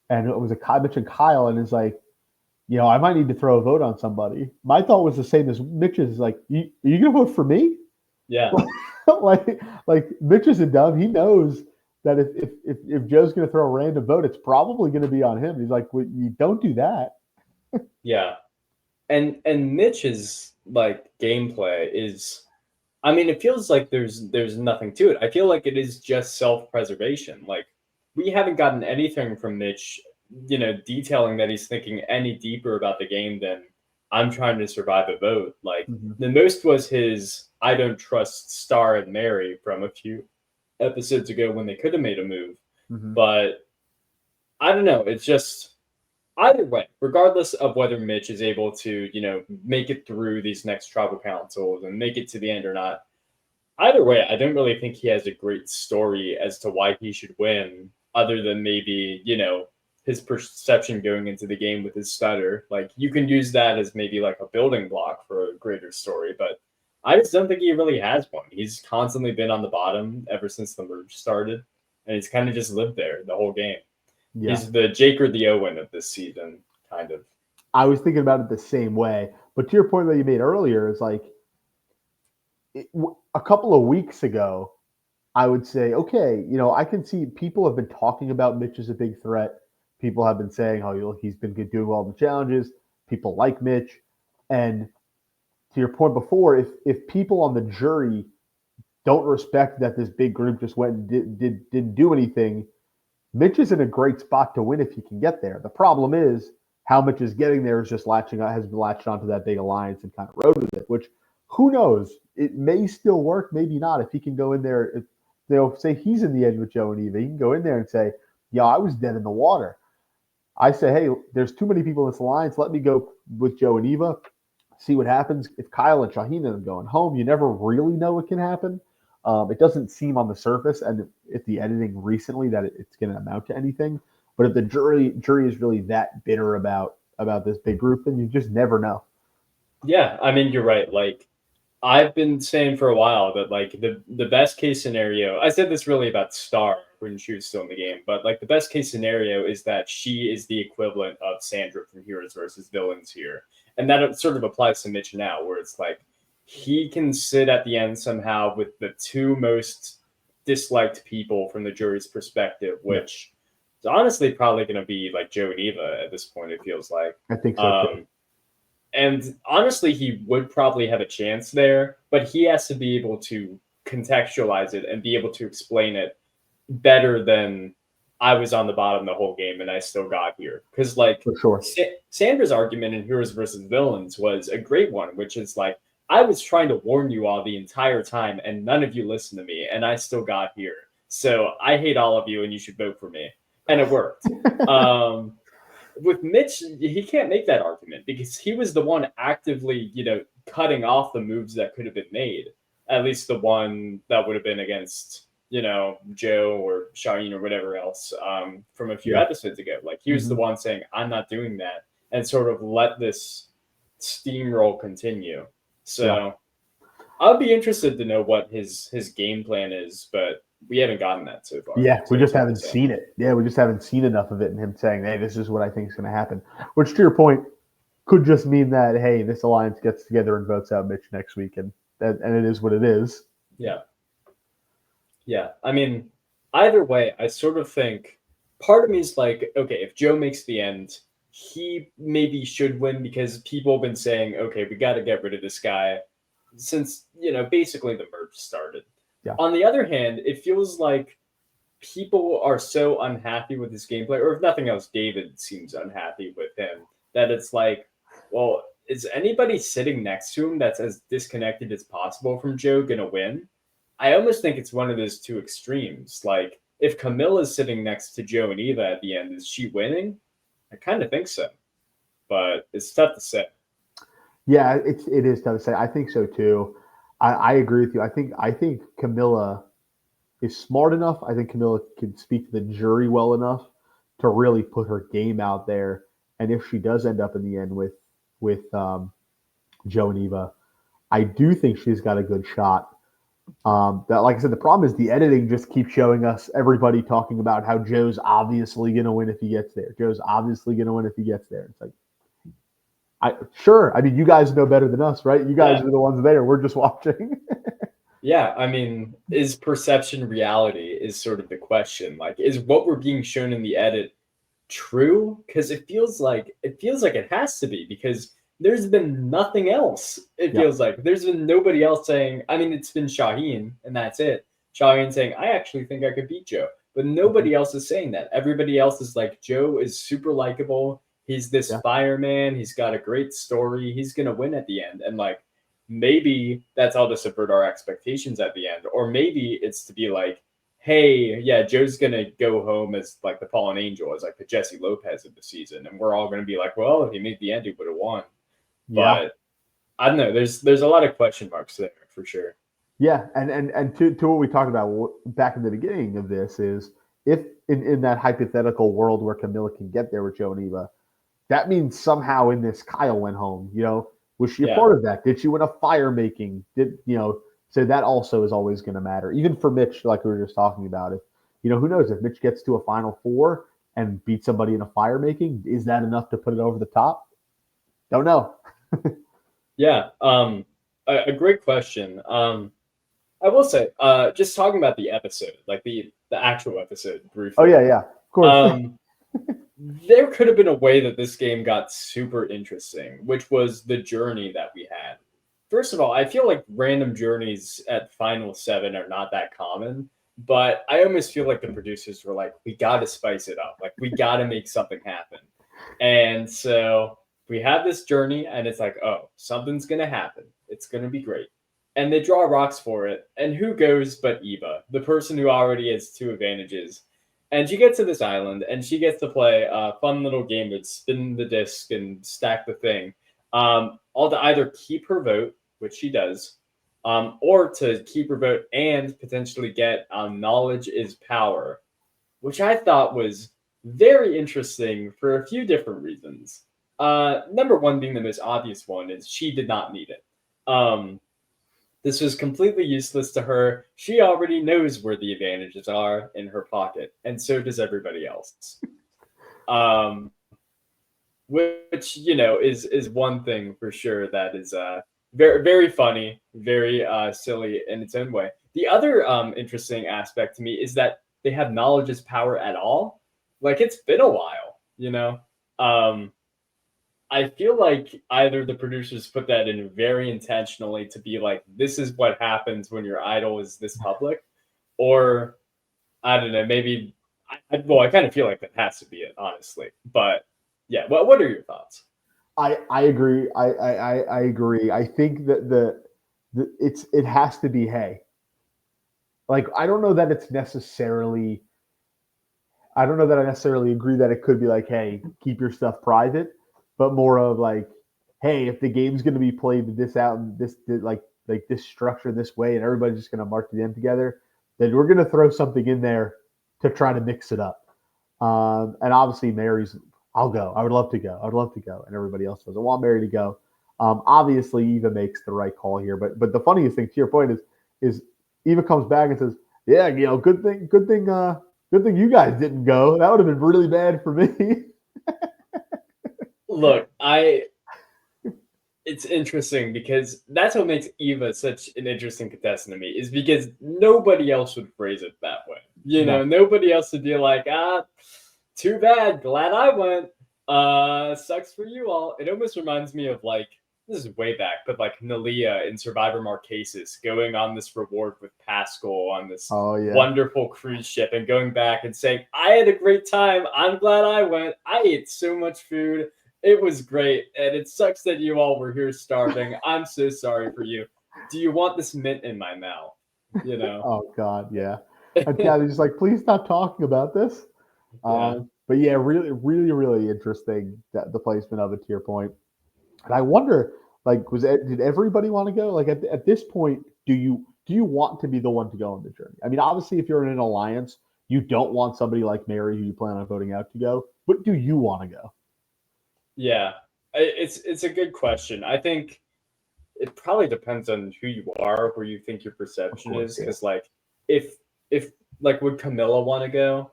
and it was Mitch and Kyle, and is like, I might need to throw a vote on somebody. My thought was the same as Mitch's. Like, are you gonna vote for me? Yeah. like Mitch isn't dumb. He knows that if Joe's gonna throw a random vote, it's probably gonna be on him. He's like, well, you don't do that. Yeah. And Mitch's like gameplay is, I mean, it feels like there's nothing to it. I feel like it is just self-preservation. Like, we haven't gotten anything from Mitch, detailing that he's thinking any deeper about the game than I'm trying to survive a vote. Like, the most was his I don't trust Star and Mary from a few episodes ago when they could have made a move. But I don't know. It's just either way, regardless of whether Mitch is able to, make it through these next tribal councils and make it to the end or not. Either way, I don't really think he has a great story as to why he should win, other than maybe, his perception going into the game with his stutter. Like, you can use that as maybe like a building block for a greater story, but I just don't think he really has one. He's constantly been on the bottom ever since the merge started, and he's kind of just lived there the whole game. Yeah. He's the Jake or the Owen of this season, kind of. I was thinking about it the same way, but to your point that you made earlier is like, a couple of weeks ago, I would say, okay, I can see people have been talking about Mitch as a big threat. People have been saying, oh, he's been good doing well in the challenges. People like Mitch. And to your point before, if people on the jury don't respect that this big group just went and didn't do anything, Mitch is in a great spot to win if he can get there. The problem is how Mitch is getting there is just has been latched onto that big alliance and kind of rode with it, which who knows? It may still work, maybe not. If he can go in there, if they'll say he's in the edge with Joe and Eva, he can go in there and say, yeah, I was dead in the water. I say, hey, there's too many people in this alliance. Let me go with Joe and Eva, see what happens. If Kyle and Shaheen are going home, you never really know what can happen. It doesn't seem on the surface, and if the editing recently that it's going to amount to anything. But if the jury is really that bitter about this big group, then you just never know. Yeah, I mean, you're right. Like, I've been saying for a while that like the best case scenario, I said this really about Star when she was still in the game, but like the best case scenario is that she is the equivalent of Sandra from Heroes versus Villains here. And that sort of applies to Mitch now, where it's like he can sit at the end somehow with the two most disliked people from the jury's perspective, which is honestly probably going to be like Joe and Eva at this point, it feels like. I think so too. And honestly, he would probably have a chance there, but he has to be able to contextualize it and be able to explain it better than I was on the bottom the whole game and I still got here. Because like For sure. Sandra's argument in Heroes versus Villains was a great one, which is like, I was trying to warn you all the entire time and none of you listened to me and I still got here. So I hate all of you and you should vote for me. And it worked. With Mitch, he can't make that argument because he was the one actively, cutting off the moves that could have been made. At least the one that would have been against, Joe or Shaheen or whatever else from a few episodes ago. Like he was the one saying, I'm not doing that, and sort of let this steamroll continue. So I'll be interested to know what his game plan is, but we haven't gotten that so far. Yeah, so we just haven't seen it. Yeah, we just haven't seen enough of it and him saying, hey, this is what I think is going to happen. Which, to your point, could just mean that, hey, this alliance gets together and votes out Mitch next week, and it is what it is. Yeah. Yeah. I mean, either way, I sort of think part of me is like, okay, if Joe makes the end, he maybe should win because people have been saying, okay, we got to get rid of this guy since, basically the merge started. Yeah. On the other hand, it feels like people are so unhappy with his gameplay, or if nothing else, David seems unhappy with him, that it's like, well, is anybody sitting next to him that's as disconnected as possible from Joe going to win? I almost think it's one of those two extremes. Like, if Camilla's sitting next to Joe and Eva at the end, is she winning? I kind of think so, but it's tough to say. Yeah, it is tough to say. I think so too. I agree with you. I think Camilla is smart enough. I think Camilla can speak to the jury well enough to really put her game out there. And if she does end up in the end with Joe and Eva, I do think she's got a good shot. That, like I said, the problem is the editing just keeps showing us everybody talking about how Joe's obviously going to win if he gets there. Joe's obviously going to win if he gets there. It's like, sure. I mean, you guys know better than us, right? You guys are the ones there. We're just watching. Yeah, I mean, is perception reality is sort of the question. Like, is what we're being shown in the edit true? Because it feels like it has to be, because there's been nothing else. It feels like there's been nobody else saying, I mean, it's been Shaheen and that's it. Shaheen saying, I actually think I could beat Joe. But nobody else is saying that. Everybody else is like, Joe is super likable. He's this fireman. He's got a great story. He's going to win at the end. And like, maybe that's all to subvert our expectations at the end. Or maybe it's to be like, hey, yeah, Joe's going to go home as like the fallen angel, as like the Jesse Lopez of the season. And we're all going to be like, well, if he made the end, he would have won. Yeah. But I don't know. There's a lot of question marks there for sure. Yeah, and to what we talked about back in the beginning of this is, if in that hypothetical world where Camilla can get there with Joe and Eva, that means somehow in this Kyle went home. Was she a part of that? Did she win a fire making? So that also is always going to matter. Even for Mitch, like we were just talking about, if who knows, if Mitch gets to a Final Four and beats somebody in a fire making, is that enough to put it over the top? Don't know. Yeah, a great question. I will say, just talking about the episode, like the actual episode briefly. Oh yeah, of course. There could have been a way that this game got super interesting, which was the journey that we had. First of all, I feel like random journeys at Final 7 are not that common, but I almost feel like the producers were like, we got to spice it up. Like, we got to make something happen. And so we have this journey, and it's like, oh, something's going to happen. It's going to be great. And they draw rocks for it. And who goes but Eva, the person who already has 2 advantages. And she gets to this island, and she gets to play a fun little game with spin the disc and stack the thing. All to either keep her vote, which she does, or to keep her vote and potentially get knowledge is power, which I thought was very interesting for a few different reasons. Number one being the most obvious one is she did not need it. This was completely useless to her. She already knows where the advantages are in her pocket, and so does everybody else. Which is one thing for sure that is very, very funny, very silly in its own way. The other interesting aspect to me is that they have knowledge as power at all. Like, it's been a while, I feel like either the producers put that in very intentionally to be like, this is what happens when your idol is this public, or I don't know, maybe I kind of feel like that has to be it, honestly. But yeah, what are your thoughts? I agree. I agree. I think that it has to be hey. Like I don't know that it's necessarily. I don't know that I necessarily agree that it could be like hey, keep your stuff private, but more of like hey, if the game's going to be played this out and this like this structure this way, and everybody's just going to mark the end together, then we're going to throw something in there to try to mix it up. And obviously, Mary's, I'll go. I would love to go. I would love to go. And everybody else doesn't want Mary to go. Obviously, Eva makes the right call here. But the funniest thing, to your point, is Eva comes back and says, "Yeah, good thing you guys didn't go. That would have been really bad for me." Look, it's interesting because that's what makes Eva such an interesting contestant to me, is because nobody else would phrase it that way. No. Nobody else would be like, too bad, glad I went. Sucks for you all. It almost reminds me of like, this is way back, but like Nalia in Survivor Marquesas going on this reward with Pascal on this wonderful cruise ship and going back and saying, I had a great time. I'm glad I went. I ate so much food. It was great, and it sucks that you all were here starving. I'm so sorry for you. Do you want this mint in my mouth? Oh God, yeah. And Kathy's just like, please stop talking about this. Yeah. But yeah, really, really, really interesting that the placement of it. To your point, and I wonder, like, did everybody want to go? Like at this point, do you want to be the one to go on the journey? I mean, obviously, if you're in an alliance, you don't want somebody like Mary who you plan on voting out to go. But do you want to go? Yeah, it's a good question. I think it probably depends on who you are, where you think your perception is. Because like, if like, would Camilla want to go?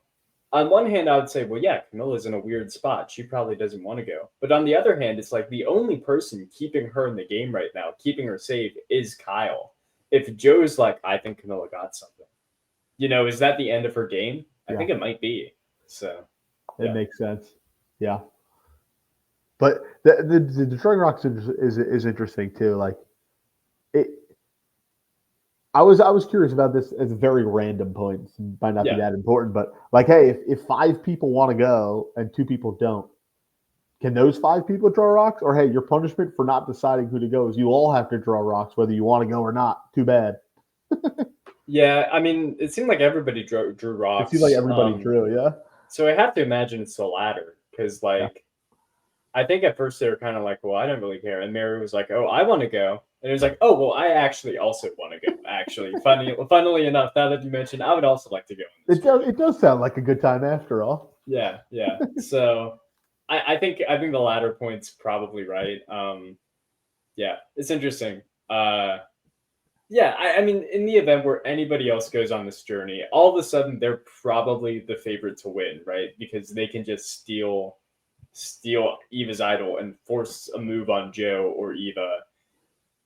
On one hand, I would say, well, yeah, Camilla's in a weird spot. She probably doesn't want to go. But on the other hand, it's like the only person keeping her in the game right now, keeping her safe, is Kyle. If Joe's like, I think Camilla got something, is that the end of her game? I think it might be. So it makes sense. Yeah. But the Detroit Rocks is interesting too. Like it, I was curious about this as a very random point. It might not be that important, but like, hey, if 5 people want to go and 2 people don't, can those 5 people draw rocks? Or hey, your punishment for not deciding who to go is you all have to draw rocks whether you want to go or not. Too bad. Yeah, I mean, it seemed like everybody drew rocks. It seemed like everybody drew, yeah. So I have to imagine it's the latter, because like, I think at first they were kind of like, well, I don't really care. And Mary was like, oh, I want to go. And it was like, oh, well, I actually also want to go, actually. Funnily enough, now that you mentioned, I would also like to go. It does sound like a good time after all. Yeah. So I think the latter point's probably right. Yeah, it's interesting. Yeah, I mean, in the event where anybody else goes on this journey, all of a sudden they're probably the favorite to win, right? Because they can just steal Eva's idol and force a move on Joe or Eva.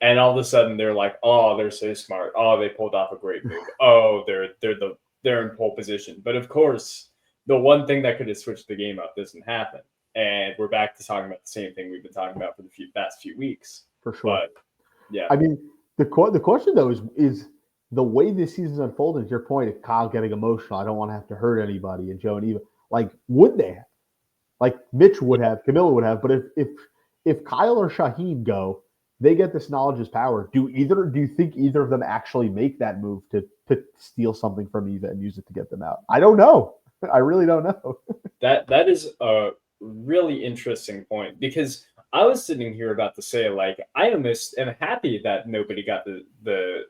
And all of a sudden they're like, oh, they're so smart. Oh, they pulled off a great move. Oh, they're in pole position. But of course, the one thing that could have switched the game up doesn't happen. And we're back to talking about the same thing we've been talking about for the past few weeks. For sure. But yeah. I mean, the question though is the way this season's unfolding, to your point of Kyle getting emotional, I don't want to have to hurt anybody, and Joe and Eva, like, would they have? Like Mitch would have, Camilla would have, but if Kyle or Shaheen go, they get this knowledge is power. Do you think either of them actually make that move to steal something from Eva and use it to get them out? I don't know. I really don't know. That is a really interesting point, because I was sitting here about to say, like, I almost am happy that nobody got the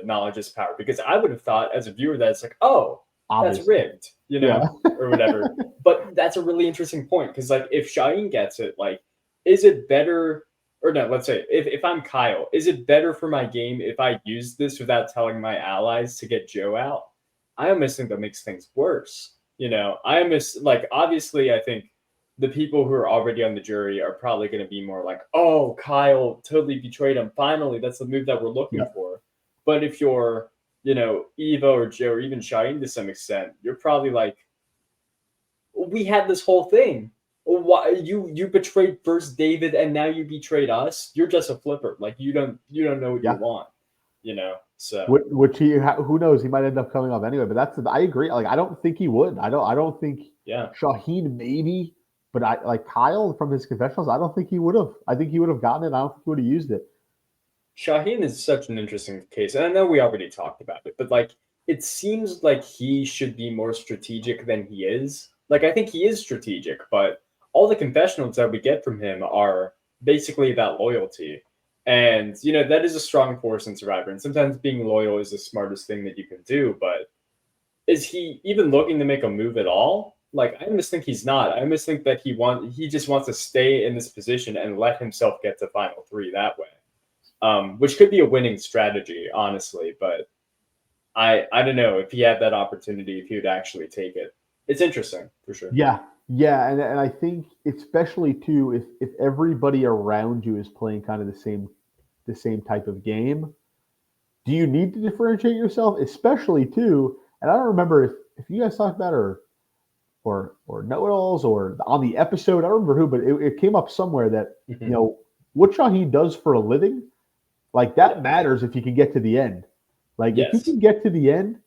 knowledge is power, because I would have thought as a viewer that it's like, oh, that's rigged, or whatever. But that's a really interesting point, because like, if Shaheen gets it, like, is it better? Or no, let's say if I'm Kyle, is it better for my game if I use this without telling my allies to get Joe out? I almost think that makes things worse. I almost, like, obviously, I think the people who are already on the jury are probably going to be more like, oh, Kyle totally betrayed him. Finally, that's the move that we're looking for. But if you're, Eva or Joe or even Shaheen to some extent, you're probably like, we had this whole thing. Why you betrayed first David and now you betrayed us? You're just a flipper. Like, you don't know what you want. So which who knows, he might end up coming off anyway. But I agree. Like I don't think he would. I don't think Shaheen maybe, but I like Kyle from his confessionals. I don't think he would have. I think he would have gotten it. I don't think he would have used it. Shaheen is such an interesting case, and I know we already talked about it, but like it seems like he should be more strategic than he is. Like I think he is strategic, but all the confessionals that we get from him are basically about loyalty. And that is a strong force in Survivor. And sometimes being loyal is the smartest thing that you can do, but is he even looking to make a move at all? Like I almost think he's not. I almost think that he just wants to stay in this position and let himself get to final three that way. Which could be a winning strategy, honestly. But I don't know if he had that opportunity, if he would actually take it. It's interesting for sure. Yeah, and I think especially too if everybody around you is playing kind of the same type of game, do you need to differentiate yourself? Especially too, and I don't remember if you guys talked about it or know-it-alls or on the episode. I don't remember who, but it came up somewhere that what Shaheen does for a living. Like that matters if you can get to the end. Like if you can get to the end,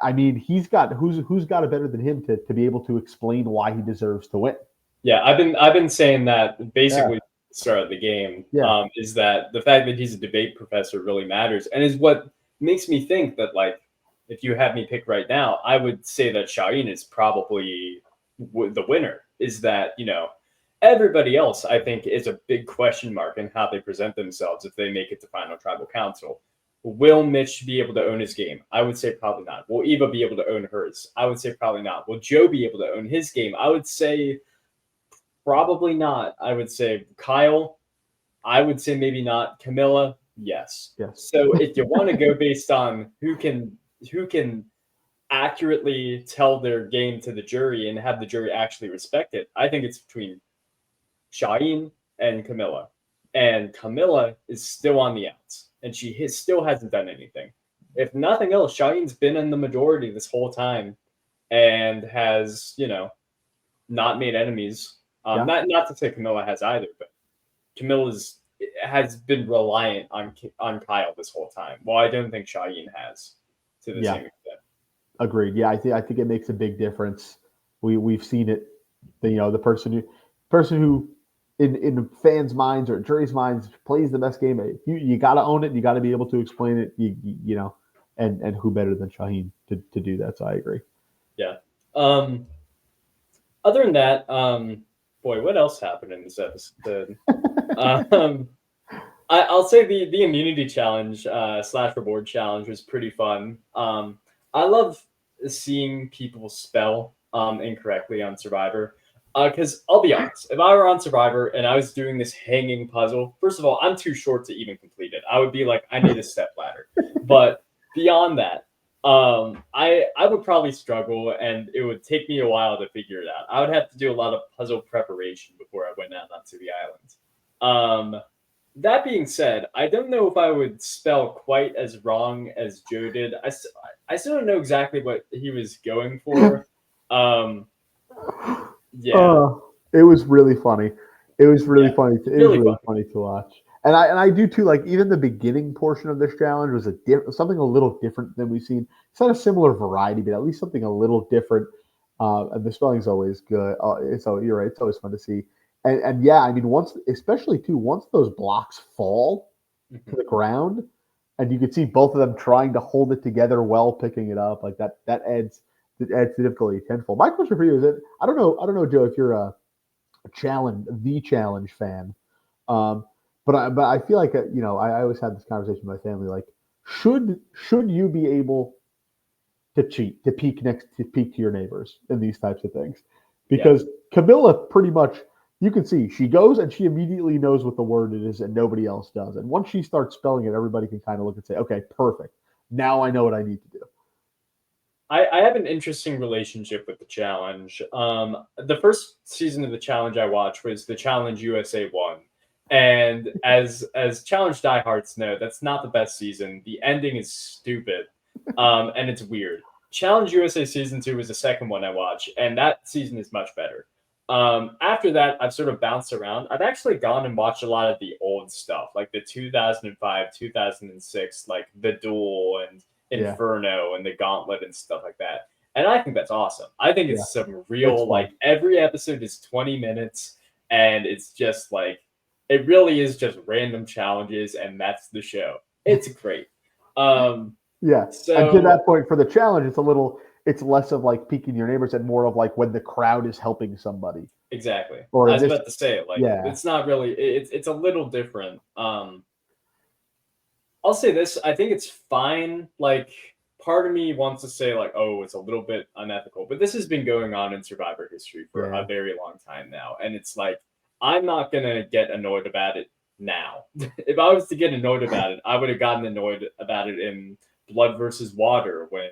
I mean, who's got it better than him to be able to explain why he deserves to win? Yeah, I've been saying that basically at the start of the game. Yeah. Is that the fact that he's a debate professor really matters, and is what makes me think that like if you had me pick right now, I would say that Shaheen is probably the winner. Is that everybody else, I think, is a big question mark in how they present themselves if they make it to final tribal council. Will Mitch be able to own his game? I would say probably not. Will Eva be able to own hers? I would say probably not. Will Joe be able to own his game? I would say probably not. I would say Kyle. I would say maybe not. Camilla, yes. So if you want to go based on who can accurately tell their game to the jury and have the jury actually respect it, I think it's between Shaheen and Camilla. And Camilla is still on the outs, and she still hasn't done anything. If nothing else, Shaheen's been in the majority this whole time and has, not made enemies. Not to say Camilla has either, but Camilla has been reliant on Kyle this whole time. Well, I don't think Shaheen has to the same extent. Agreed. Yeah, I think it makes a big difference. We've seen it. The person who in fans' minds or jury's minds plays the best game. You got to own it. You got to be able to explain it. And who better than Shaheen to do that? So I agree. Yeah. Other than that, boy, what else happened in this episode? I'll say the immunity challenge / reward challenge was pretty fun. I love seeing people spell incorrectly on Survivor. Because I'll be honest, if I were on Survivor and I was doing this hanging puzzle, first of all, I'm too short to even complete it. I would be like, I need a step ladder. But beyond that, I would probably struggle, and it would take me a while to figure it out. I would have to do a lot of puzzle preparation before I went out onto the island. That being said, I don't know if I would spell quite as wrong as Joe did. I still don't know exactly what he was going for. It was really funny. It was really funny. It was really funny to watch. And I do too. Like even the beginning portion of this challenge was something a little different than we've seen. It's not a similar variety, but at least something a little different. And the spelling's always good. You're right. It's always fun to see. And yeah, I mean, especially once those blocks fall to the ground, and you can see both of them trying to hold it together while picking it up, like that adds the difficulty tenfold. My question for you is I don't know, Joe, if you're a challenge fan, but I feel like I always have this conversation with my family, like should you be able to cheat, to peek to your neighbors in these types of things? Because Camilla pretty much, you can see she goes and she immediately knows what the word it is and nobody else does. And once she starts spelling it, everybody can kind of look and say, okay, perfect. Now I know what I need to do. I have an interesting relationship with the challenge. The first season of the challenge I watched was the Challenge USA 1. And as challenge diehards know, that's not the best season. The ending is stupid, and it's weird. Challenge USA Season 2 was the second one I watched, and that season is much better. After that, I've sort of bounced around. I've actually gone and watched a lot of the old stuff, like the 2005, 2006, like The Duel and Yeah, Inferno and The Gauntlet and stuff like that. And I think that's awesome. I think yeah, it's some it's real, fun. like, every episode is 20 minutes, and it's just like, it really is just random challenges, and that's the show. It's great. Um, Yeah, and to so that point, for the challenge, it's less of like peeking your neighbors and more of like when the crowd is helping somebody. exactly. Or I in was this, about to say it, like, yeah, it's not really, it's a little different. I'll say this, I think it's fine. Like, part of me wants to say, like, oh, it's a little bit unethical, but this has been going on in Survivor history for a yeah, very long time now. And it's like, I'm not going to get annoyed about it now. If I was to get annoyed about it, I would have gotten annoyed about it in Blood versus Water when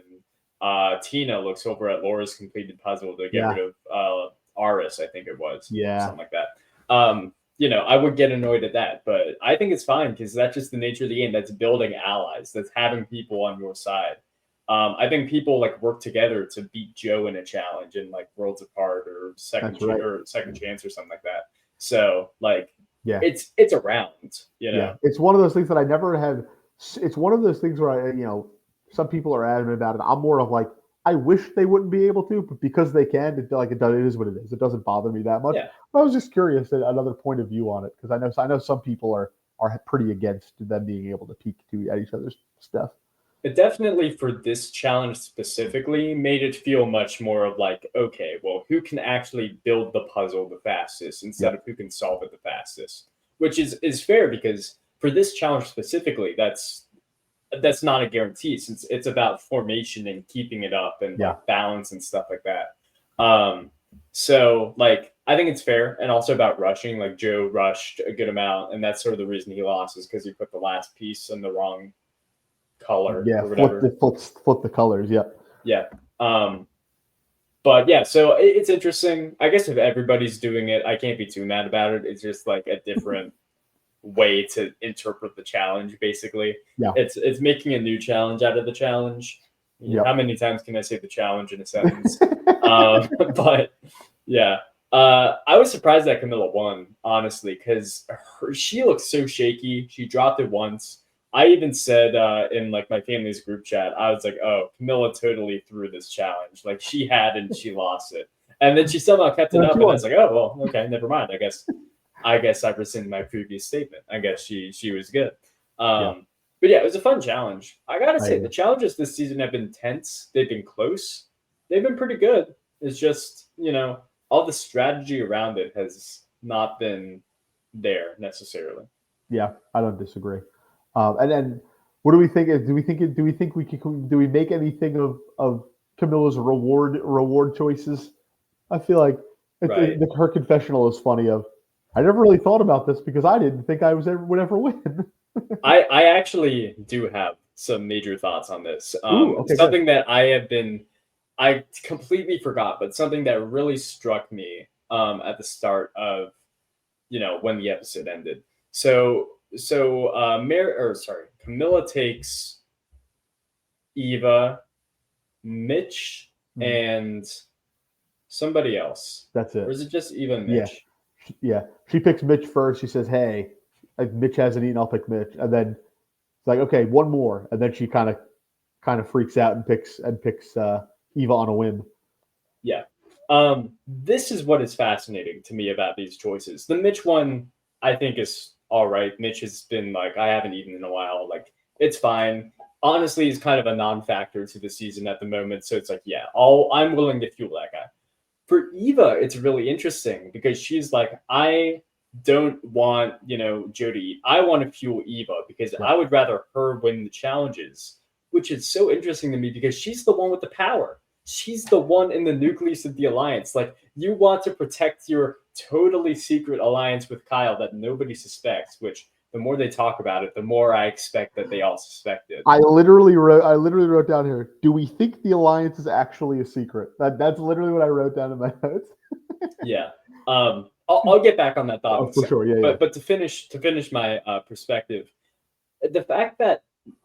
Tina looks over at Laura's completed puzzle to get yeah, rid of Aris, I think it was, yeah. something like that. I would get annoyed at that, but I think it's fine because that's just the nature of the game. That's building allies. That's having people on your side. I think people like work together to beat Joe in a challenge in like Worlds Apart or That's right. Second Chance or something like that. So like Yeah, it's around, yeah. It's one of those things that I never have. It's one of those things where some people are adamant about it. I'm more of like, I wish they wouldn't be able to, but because they can, it is what it is. It doesn't bother me that much. Yeah. I was just curious at another point of view on it because I know some people are pretty against them being able to peek at each other's stuff. It definitely for this challenge specifically made it feel much more of like, okay, well, who can actually build the puzzle the fastest Yeah, instead of who can solve it the fastest, which is fair because for this challenge specifically, that's not a guarantee since it's about formation and keeping it up and yeah, like balance and stuff like that. So like I think it's fair and also about rushing. Like Joe rushed a good amount, and that's sort of the reason he lost is because he put the last piece in the wrong color yeah. or whatever. Flip the colors. Yeah, Yeah. Um, but yeah, so it's interesting. I guess if everybody's doing it, I can't be too mad about it. It's just like a different way to interpret the challenge, basically. yeah, It's making a new challenge out of the challenge. yeah. How many times can I say the challenge in a sentence? But yeah. I was surprised that Camilla won, honestly, because she looked so shaky. She dropped it once. I even said in like my family's group chat, I was like, "Oh, Camilla totally threw this challenge. Like she had and she lost it, and then she somehow kept it No, up." she And I won. was like, "Oh well, okay, never mind. I guess I've rescinded my previous statement. I guess she was good." Yeah, But yeah, it was a fun challenge. I gotta I say, the agree. challenges this season have been tense. They've been close. They've been pretty good. It's just all the strategy around it has not been there necessarily. Yeah, I don't disagree. And then, what do we think? Do we think we can? Do we make anything of Camilla's reward choices? I feel like Right. her confessional is funny. I never really thought about this because I didn't think would ever win. I actually do have some major thoughts on this. Ooh, okay, good. Something that I completely forgot, but something that really struck me at the start of when the episode ended. Camilla takes Eva, Mitch, Mhm. and somebody else. That's Or it. is it just Eva and Yeah, Mitch? yeah. She picks Mitch first. She says, "Hey, if Mitch hasn't eaten, I'll pick Mitch." And then it's like, "Okay, one more." And then she kind of freaks out and picks Eva on a whim. Yeah. This is what is fascinating to me about these choices. The Mitch one, I think, is all right. Mitch has been like, I haven't eaten in a while. Like, it's fine. Honestly, he's kind of a non-factor to the season at the moment. So it's like, yeah, I'm willing to fuel that guy. For Eva, it's really interesting because she's like, I don't want, Joe to eat. I want to fuel Eva because Yeah. I would rather her win the challenges, which is so interesting to me because she's the one with the power. She's the one in the nucleus of the alliance. Like, you want to protect your totally secret alliance with Kyle that nobody suspects, which the more they talk about it, the more I expect that they all suspect it. I literally wrote down here. Do we think the alliance is actually a secret? That's literally what I wrote down in my notes. Yeah. I'll get back on that thought in Oh, a for sure. second. Yeah, yeah, But to finish my perspective, the fact that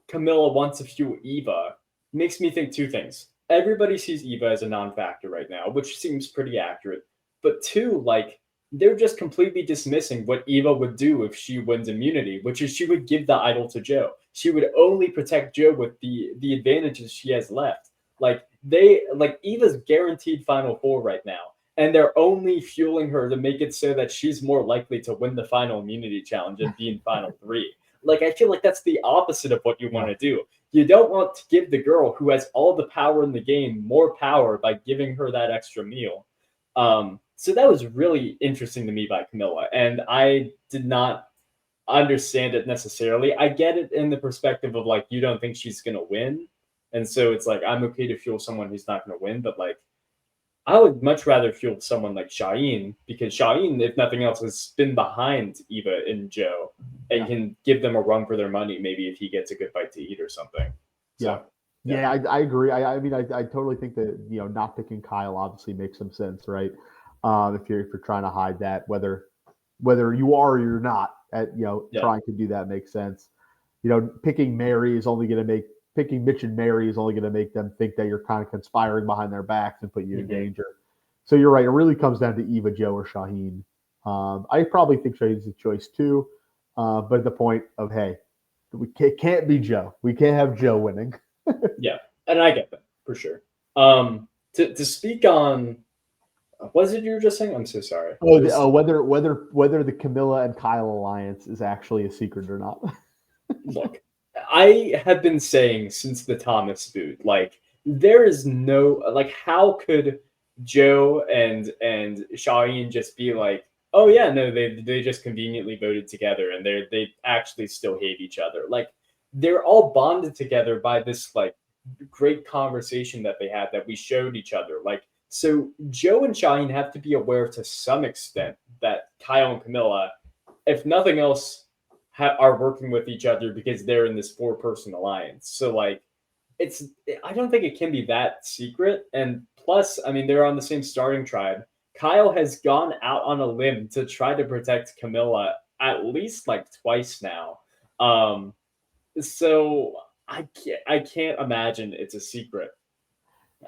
Camilla wants to fuel Eva makes me think two things. Everybody sees Eva as a non-factor right now, which seems pretty accurate. but two, like they're just completely dismissing what Eva would do if she wins immunity, which is she would give the idol to Joe. She would only protect Joe with the advantages she has left. Like Eva's guaranteed Final Four right now, and they're only fueling her to make it so that she's more likely to win the final immunity challenge and be in Final Three. Like I feel like that's the opposite of what you want to do. You don't want to give the girl who has all the power in the game more power by giving her that extra meal. So that was really interesting to me by Camilla, and I did not understand it necessarily. I get it in the perspective of like you don't think she's gonna win, and so it's like I'm okay to fuel someone who's not gonna win, but like I would much rather fuel someone like Shaheen because Shaheen, if nothing else, has been behind Eva and Joe and can give them a run for their money. Maybe if he gets a good bite to eat or something. So, yeah, I agree. I mean, I totally think that not picking Kyle obviously makes some sense, right? If you're trying to hide that, whether you are or you're not, trying to do that makes sense. Picking Mitch and Mary is only going to make them think that you're kind of conspiring behind their backs and put you in danger. So you're right. It really comes down to Eva, Joe, or Shaheen. I probably think Shaheen's a choice too. But at the point of, hey, it can't be Joe. We can't have Joe winning. Yeah, and I get that for sure. To speak on, what is it you were just saying? I'm so sorry. Whether the Camilla and Kyle alliance is actually a secret or not. Look, I have been saying since the Thomas boot, like there is no like how could Joe and Shaheen just be like, oh yeah, no, they just conveniently voted together and they actually still hate each other. Like they're all bonded together by this like great conversation that they had that we showed each other. Like so Joe and Shaheen have to be aware to some extent that Kyle and Camilla, if nothing else, are working with each other because they're in this 4-person alliance. So like I don't think it can be that secret. And plus, I mean, they're on the same starting tribe. Kyle has gone out on a limb to try to protect Camilla at least like twice now. So I can't imagine it's a secret.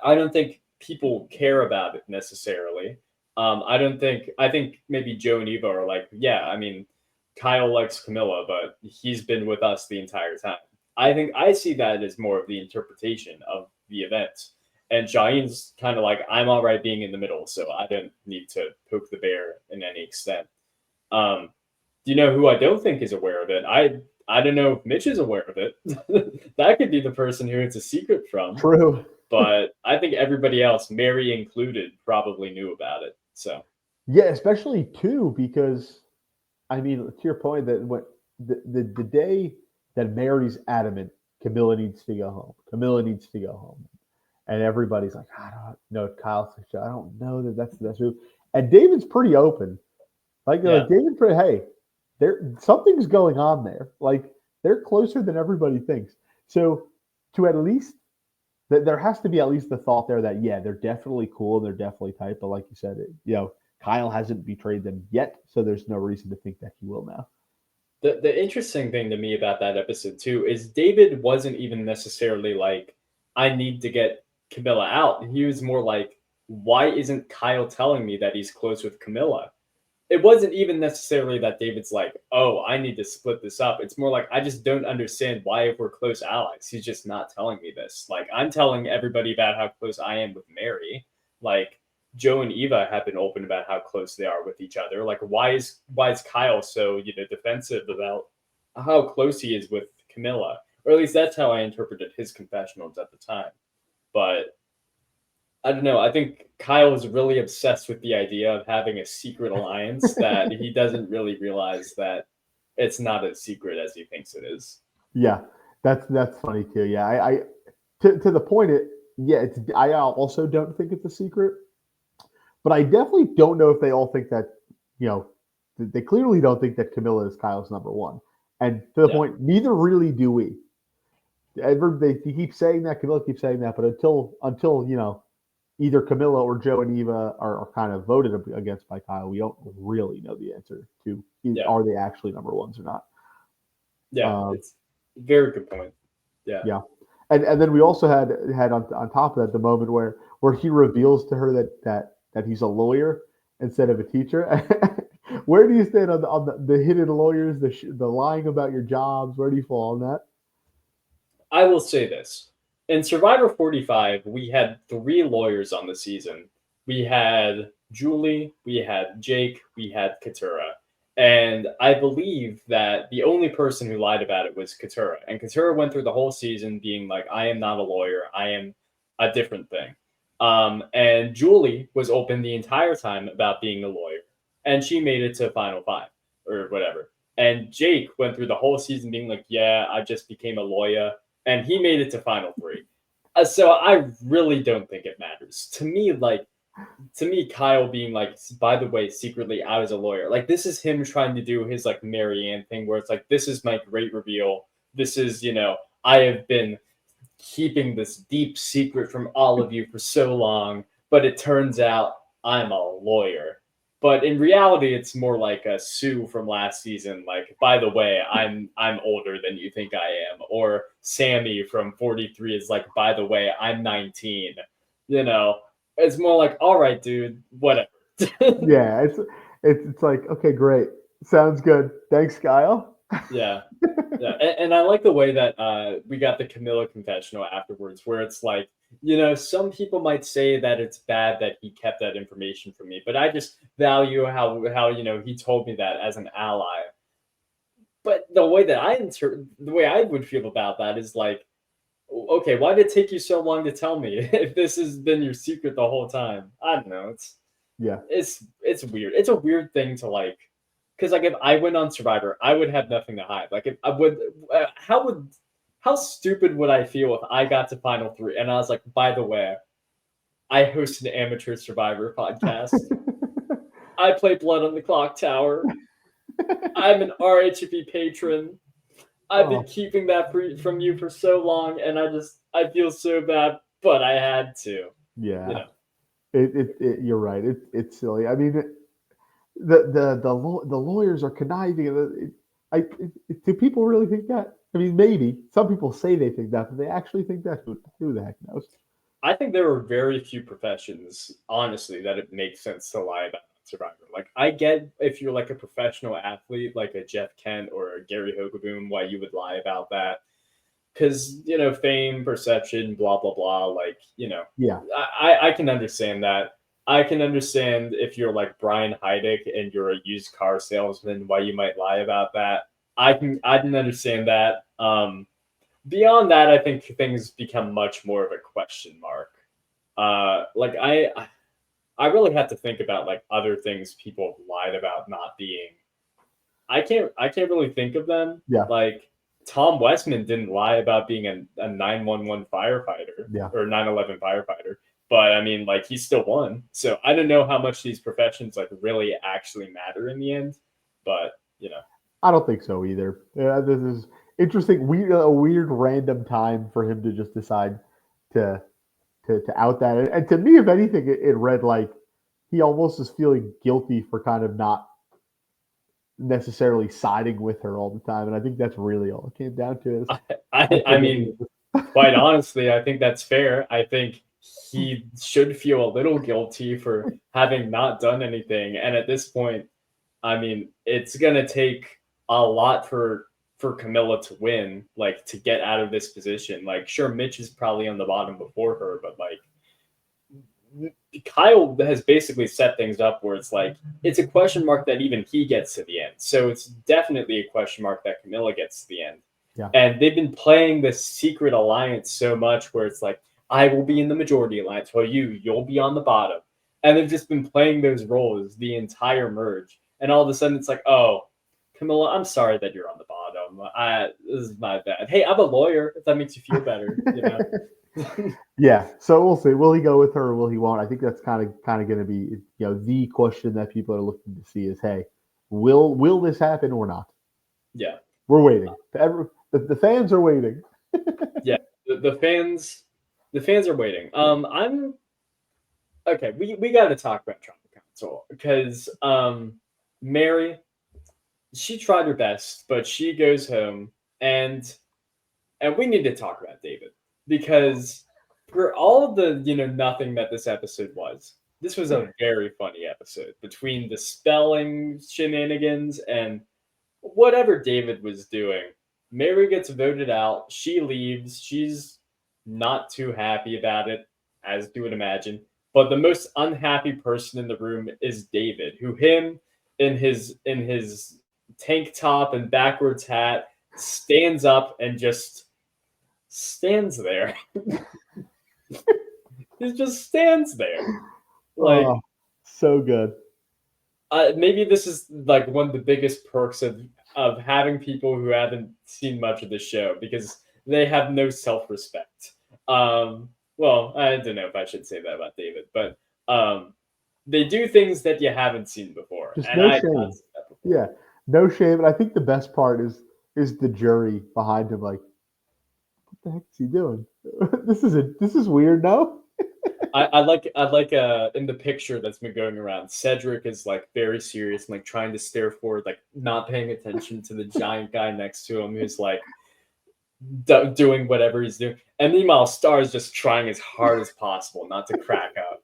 I don't think people care about it necessarily. I think maybe Joe and Eva are like, yeah, I mean, Kyle likes Camilla, but he's been with us the entire time. I think I see that as more of the interpretation of the event. And Shaheen's kind of like, I'm all right being in the middle, so I don't need to poke the bear in any extent. Do you know who I don't think is aware of it? I don't know if Mitch is aware of it. That could be the person who it's a secret from. True. But I think everybody else, Mary included, probably knew about it. So yeah, especially too, because I mean, to your point that what the day that Mary's adamant, Camilla needs to go home. Camilla needs to go home. And everybody's like, I don't know, Kyle. I don't know that that's the best move. And David's pretty open. Like David, hey, something's going on there. Like they're closer than everybody thinks. So to at least there has to be at least the thought there that they're definitely cool, they're definitely tight. But like you said, Kyle hasn't betrayed them yet, so there's no reason to think that he will now. The interesting thing to me about that episode too is David wasn't even necessarily like, I need to get Camilla out. He was more like, why isn't Kyle telling me that he's close with Camilla? It wasn't even necessarily that David's like, oh, I need to split this up. It's more like, I just don't understand why, if we're close allies, he's just not telling me this. Like, I'm telling everybody about how close I am with Mary. Like, Joe and Eva have been open about how close they are with each other. Like, why is Kyle so defensive about how close he is with Camilla? Or at least that's how I interpreted his confessionals at the time. But I don't know. I think Kyle is really obsessed with the idea of having a secret alliance that he doesn't really realize that it's not as secret as he thinks it is. Yeah, that's funny too. Yeah, I to the point. I also don't think it's a secret, but I definitely don't know if they all think that. They clearly don't think that Camilla is Kyle's number one, and to the point, neither really do we. They keep saying that, Camilla keeps saying that, but until either Camilla or Joe and Eva are kind of voted against by Kyle, we don't really know the answer to are they actually number ones or not. Yeah, it's a very good point. Yeah. Yeah. And then we also had on top of that the moment where he reveals to her that he's a lawyer, instead of a teacher. Where do you stand on the hidden lawyers, the lying about your jobs? Where do you fall on that? I will say this. In Survivor 45, we had 3 lawyers on the season. We had Julie, we had Jake, we had Katura. And I believe that the only person who lied about it was Katura. And Katura went through the whole season being like, I am not a lawyer, I am a different thing. And Julie was open the entire time about being a lawyer. And she made it to Final Five or whatever. And Jake went through the whole season being like, yeah, I just became a lawyer, and he made it to final 3. So I really don't think it matters to me. Kyle being like, by the way, secretly I was a lawyer. Like, this is him trying to do his like Marianne thing, where it's like, this is my great reveal. This is, I have been keeping this deep secret from all of you for so long, but it turns out I'm a lawyer. But in reality, it's more like a Sue from last season. Like, by the way, I'm older than you think I am. Or Sammy from 43 is like, by the way, I'm 19. It's more like, all right, dude, whatever. Yeah, it's like, okay, great, sounds good. Thanks, Kyle. Yeah. Yeah, and I like the way that we got the Camilla confessional afterwards, where it's like, some people might say that it's bad that he kept that information from me, but I just value how he told me that as an ally. But the way that the way I would feel about that is like, okay, why did it take you so long to tell me if this has been your secret the whole time? I don't know. Yeah. It's weird. It's a weird thing to like, because like if I went on Survivor, I would have nothing to hide. Like if I would, how stupid would I feel if I got to final 3 and I was like, by the way, I host an amateur Survivor podcast. I play Blood on the Clock Tower. I'm an RHAP patron. I've been keeping that from you for so long, and I feel so bad, but I had to. Yeah. You're right. It's silly. I mean, the lawyers are conniving. Do people really think that? I mean, maybe some people say they think that, but they actually think that. Who the heck knows? I think there are very few professions, honestly, that it makes sense to lie about on Survivor. Like, I get if you're like a professional athlete, like a Jeff Kent or a Gary Hogaboom, why you would lie about that. Because, fame, perception, blah, blah, blah. Like, Yeah. I can understand that. I can understand if you're like Brian Heidick and you're a used car salesman, why you might lie about that. I can understand that. Beyond that, I think things become much more of a question mark. Like I really have to think about like other things people have lied about not being. I can't really think of them. Yeah. Like Tom Westman didn't lie about being a 911 firefighter or 911 firefighter, but I mean, like he still won. So I don't know how much these professions like really actually matter in the end, but I don't think so either. Yeah, this is interesting. A weird random time for him to just decide to out that. And to me, if anything, it read like he almost is feeling guilty for kind of not necessarily siding with her all the time. And I think that's really all it came down to. I mean, quite honestly, I think that's fair. I think he should feel a little guilty for having not done anything. And at this point, I mean, it's gonna take a lot for Camilla to win, like to get out of this position. Like, sure, Mitch is probably on the bottom before her, but like Kyle has basically set things up where it's like it's a question mark that even he gets to the end. So it's definitely a question mark that Camilla gets to the end. Yeah. And they've been playing this secret alliance so much where it's like, I will be in the majority alliance, while you'll be on the bottom. And they've just been playing those roles the entire merge. And all of a sudden it's like, oh, Camilla, I'm sorry that you're on the bottom. This is my bad. Hey, I'm a lawyer, if that makes you feel better, Yeah, so we'll see. Will he go with her or will he won't? I think that's kind of going to be the question that people are looking to see is, hey, will this happen or not? Yeah, we're waiting. The fans are waiting. Yeah, the fans are waiting. I'm okay. We got to talk about Tribal Council because Mary, she tried her best, but she goes home, and we need to talk about David because for all of the nothing that this episode was, this was a very funny episode between the spelling shenanigans and whatever David was doing. Mary gets voted out. She leaves. She's not too happy about it, as you would imagine. But the most unhappy person in the room is David, who him in his tank top and backwards hat stands up and just stands there. He just stands there. Like, Oh, so good. maybe this is like one of the biggest perks of having people who haven't seen much of the show because they have no self-respect. Well, I don't know if I should say that about David, but they do things that you haven't seen before, Just and no I've not shame. seen that before. Yeah, no shame. And I think the best part is the jury behind him. Like, what the heck is he doing? This is weird. No. I like in the picture that's been going around, Cedric is like very serious and like trying to stare forward, like not paying attention to the giant guy next to him who's like doing whatever he's doing. And meanwhile, Star is just trying as hard as possible not to crack up.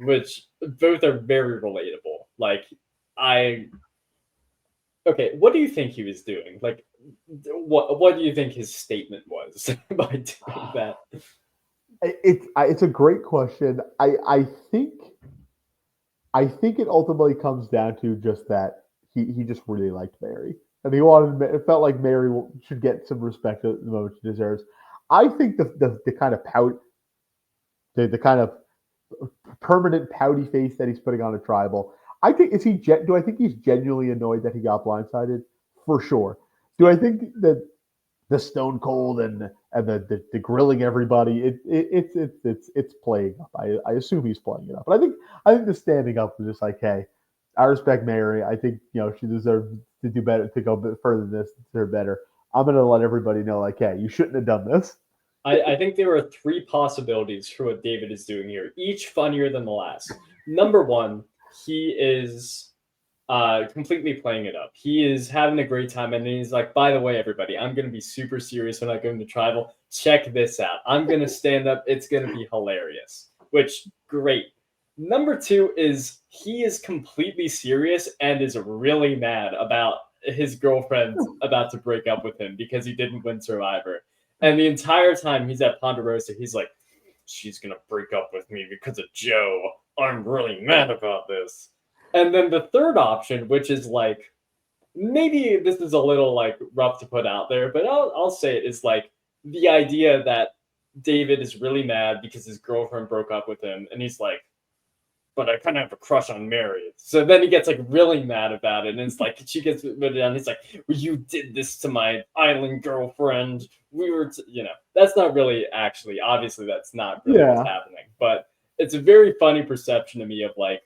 Which both are very relatable. Like, I okay, what do you think he was doing? Like, what do you think his statement was by doing that? It's a great question. I think it ultimately comes down to just that he just really liked Mary, and he wanted. It felt like Mary should get some respect at the moment she deserves. I think the kind of pout, the kind of permanent pouty face that he's putting on a tribal. I think is he. Do I think he's genuinely annoyed that he got blindsided? For sure. Do I think that the Stone Cold and the grilling everybody. It's playing up. I assume he's playing it up, but I think the standing up was just like, hey, I respect Mary. I think she deserves to do better, to go a bit further than this, deserve better. I'm gonna let everybody know, like, hey, you shouldn't have done this. I think there are three possibilities for what David is doing here, each funnier than the last. Number one, he is completely playing it up. He is having a great time, and he's like, by the way, everybody, I'm gonna be super serious when I go into tribal. Check this out. I'm gonna stand up, it's gonna be hilarious. Which great. Number two is he is completely serious and is really mad about his girlfriend about to break up with him because he didn't win Survivor. And the entire time he's at Ponderosa, he's like, she's gonna break up with me because of Joe. I'm really mad about this. And then the third option, which is like, maybe this is a little like rough to put out there, but I'll say it is like the idea that David is really mad because his girlfriend broke up with him, and he's like, but I kind of have a crush on Mary. So then he gets like really mad about it, and it's like she gets voted down. He's like, well, "You did this to my island girlfriend. We were, that's not really actually. Obviously, that's not really what's Yeah, happening. But it's a very funny perception to me of like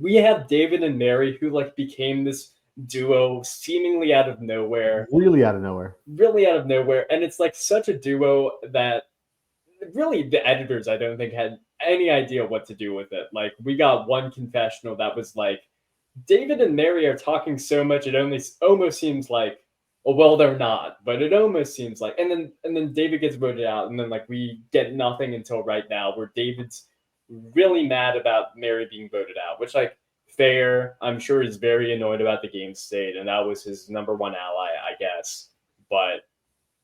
we have David and Mary who like became this duo seemingly out of nowhere, really out of nowhere. really out of nowhere, and it's like such a duo that really the editors I don't think had any idea what to do with it. Like we got one confessional that was like David and Mary are talking so much it only almost seems like well they're not, but it almost seems like and then David gets voted out and then like we get nothing until right now where David's really mad about Mary being voted out, which like fair, I'm sure he's very annoyed about the game state and that was his number one ally, I guess. But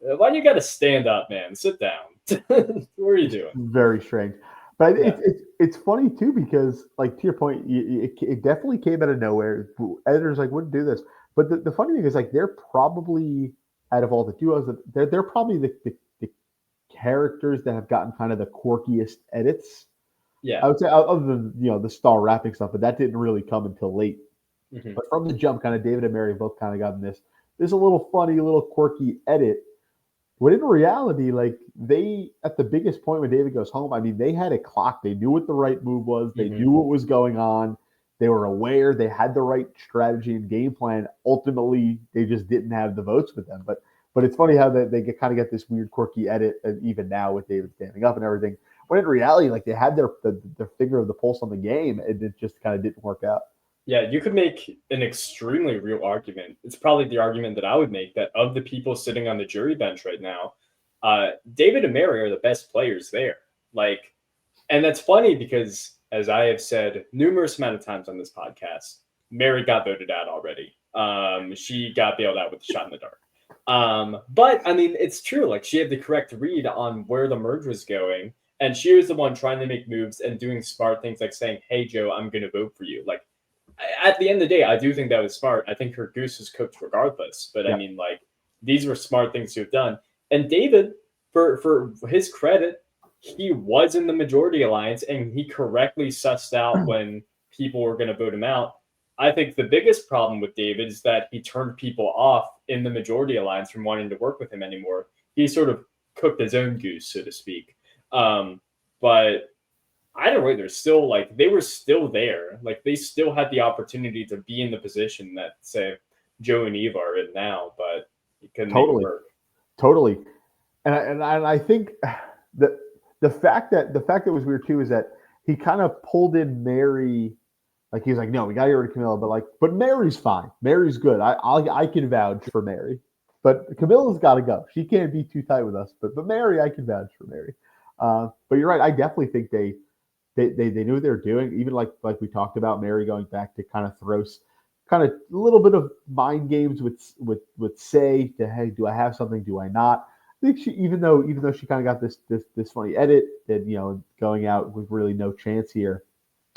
why do you got to stand up, man? Sit down. What are you doing? Very strange. But Yeah. it's funny too because, like to your point, it definitely came out of nowhere. Editors like wouldn't do this. But the funny thing is, like, they're probably out of all the duos, they're probably the characters that have gotten kind of the quirkiest edits. Yeah. I would say, other than the star rapping stuff, but that didn't really come until late. Mhm. But from the jump, kind of David and Mary both kind of gotten this a little funny, little quirky edit. When in reality, like they at the biggest point when David goes home, I mean, they had a clock. They knew what the right move was. They Mhm. knew what was going on. They were aware. They had the right strategy and game plan. Ultimately, they just didn't have the votes with them. But it's funny how they kind of get this weird, quirky edit, and even now with David standing up and everything. When in reality, like they had their finger of the pulse on the game, and it just kind of didn't work out. Yeah, you could make an extremely real argument. It's probably the argument that I would make that of the people sitting on the jury bench right now, David and Mary are the best players there. Like, and that's funny because as I have said numerous amount of times on this podcast, Mary got voted out already. She got bailed out with a shot in the dark. But I mean, it's true. Like she had the correct read on where the merge was going, and she was the one trying to make moves and doing smart things, like saying, "Hey, Joe, I'm going to vote for you." Like at the end of the day, I do think that was smart. I think her goose was cooked regardless. But I mean, like these were smart things to have done. And David, for his credit, he was in the majority alliance, and he correctly sussed out when people were going to vote him out. I think the biggest problem with David is that he turned people off in the majority alliance from wanting to work with him anymore. He sort of cooked his own goose, so to speak. But either way, they're still like they were still there. Like they still had the opportunity to be in the position that say Joe and Eva are in now, but it couldn't make it work. Totally. And I think the fact that was weird too is that he kind of pulled in Mary. Like he's like, no, we got to get rid of Camilla, but Mary's fine. Mary's good. I can vouch for Mary, but Camilla's got to go. She can't be too tight with us. But Mary, I can vouch for Mary. But you're right. I definitely think they knew what they were doing. Even like we talked about, Mary going back to kind of throw kind of a little bit of mind games with Say to, hey, do I have something? Do I not? I think she even though she kind of got this funny edit that going out with really no chance here.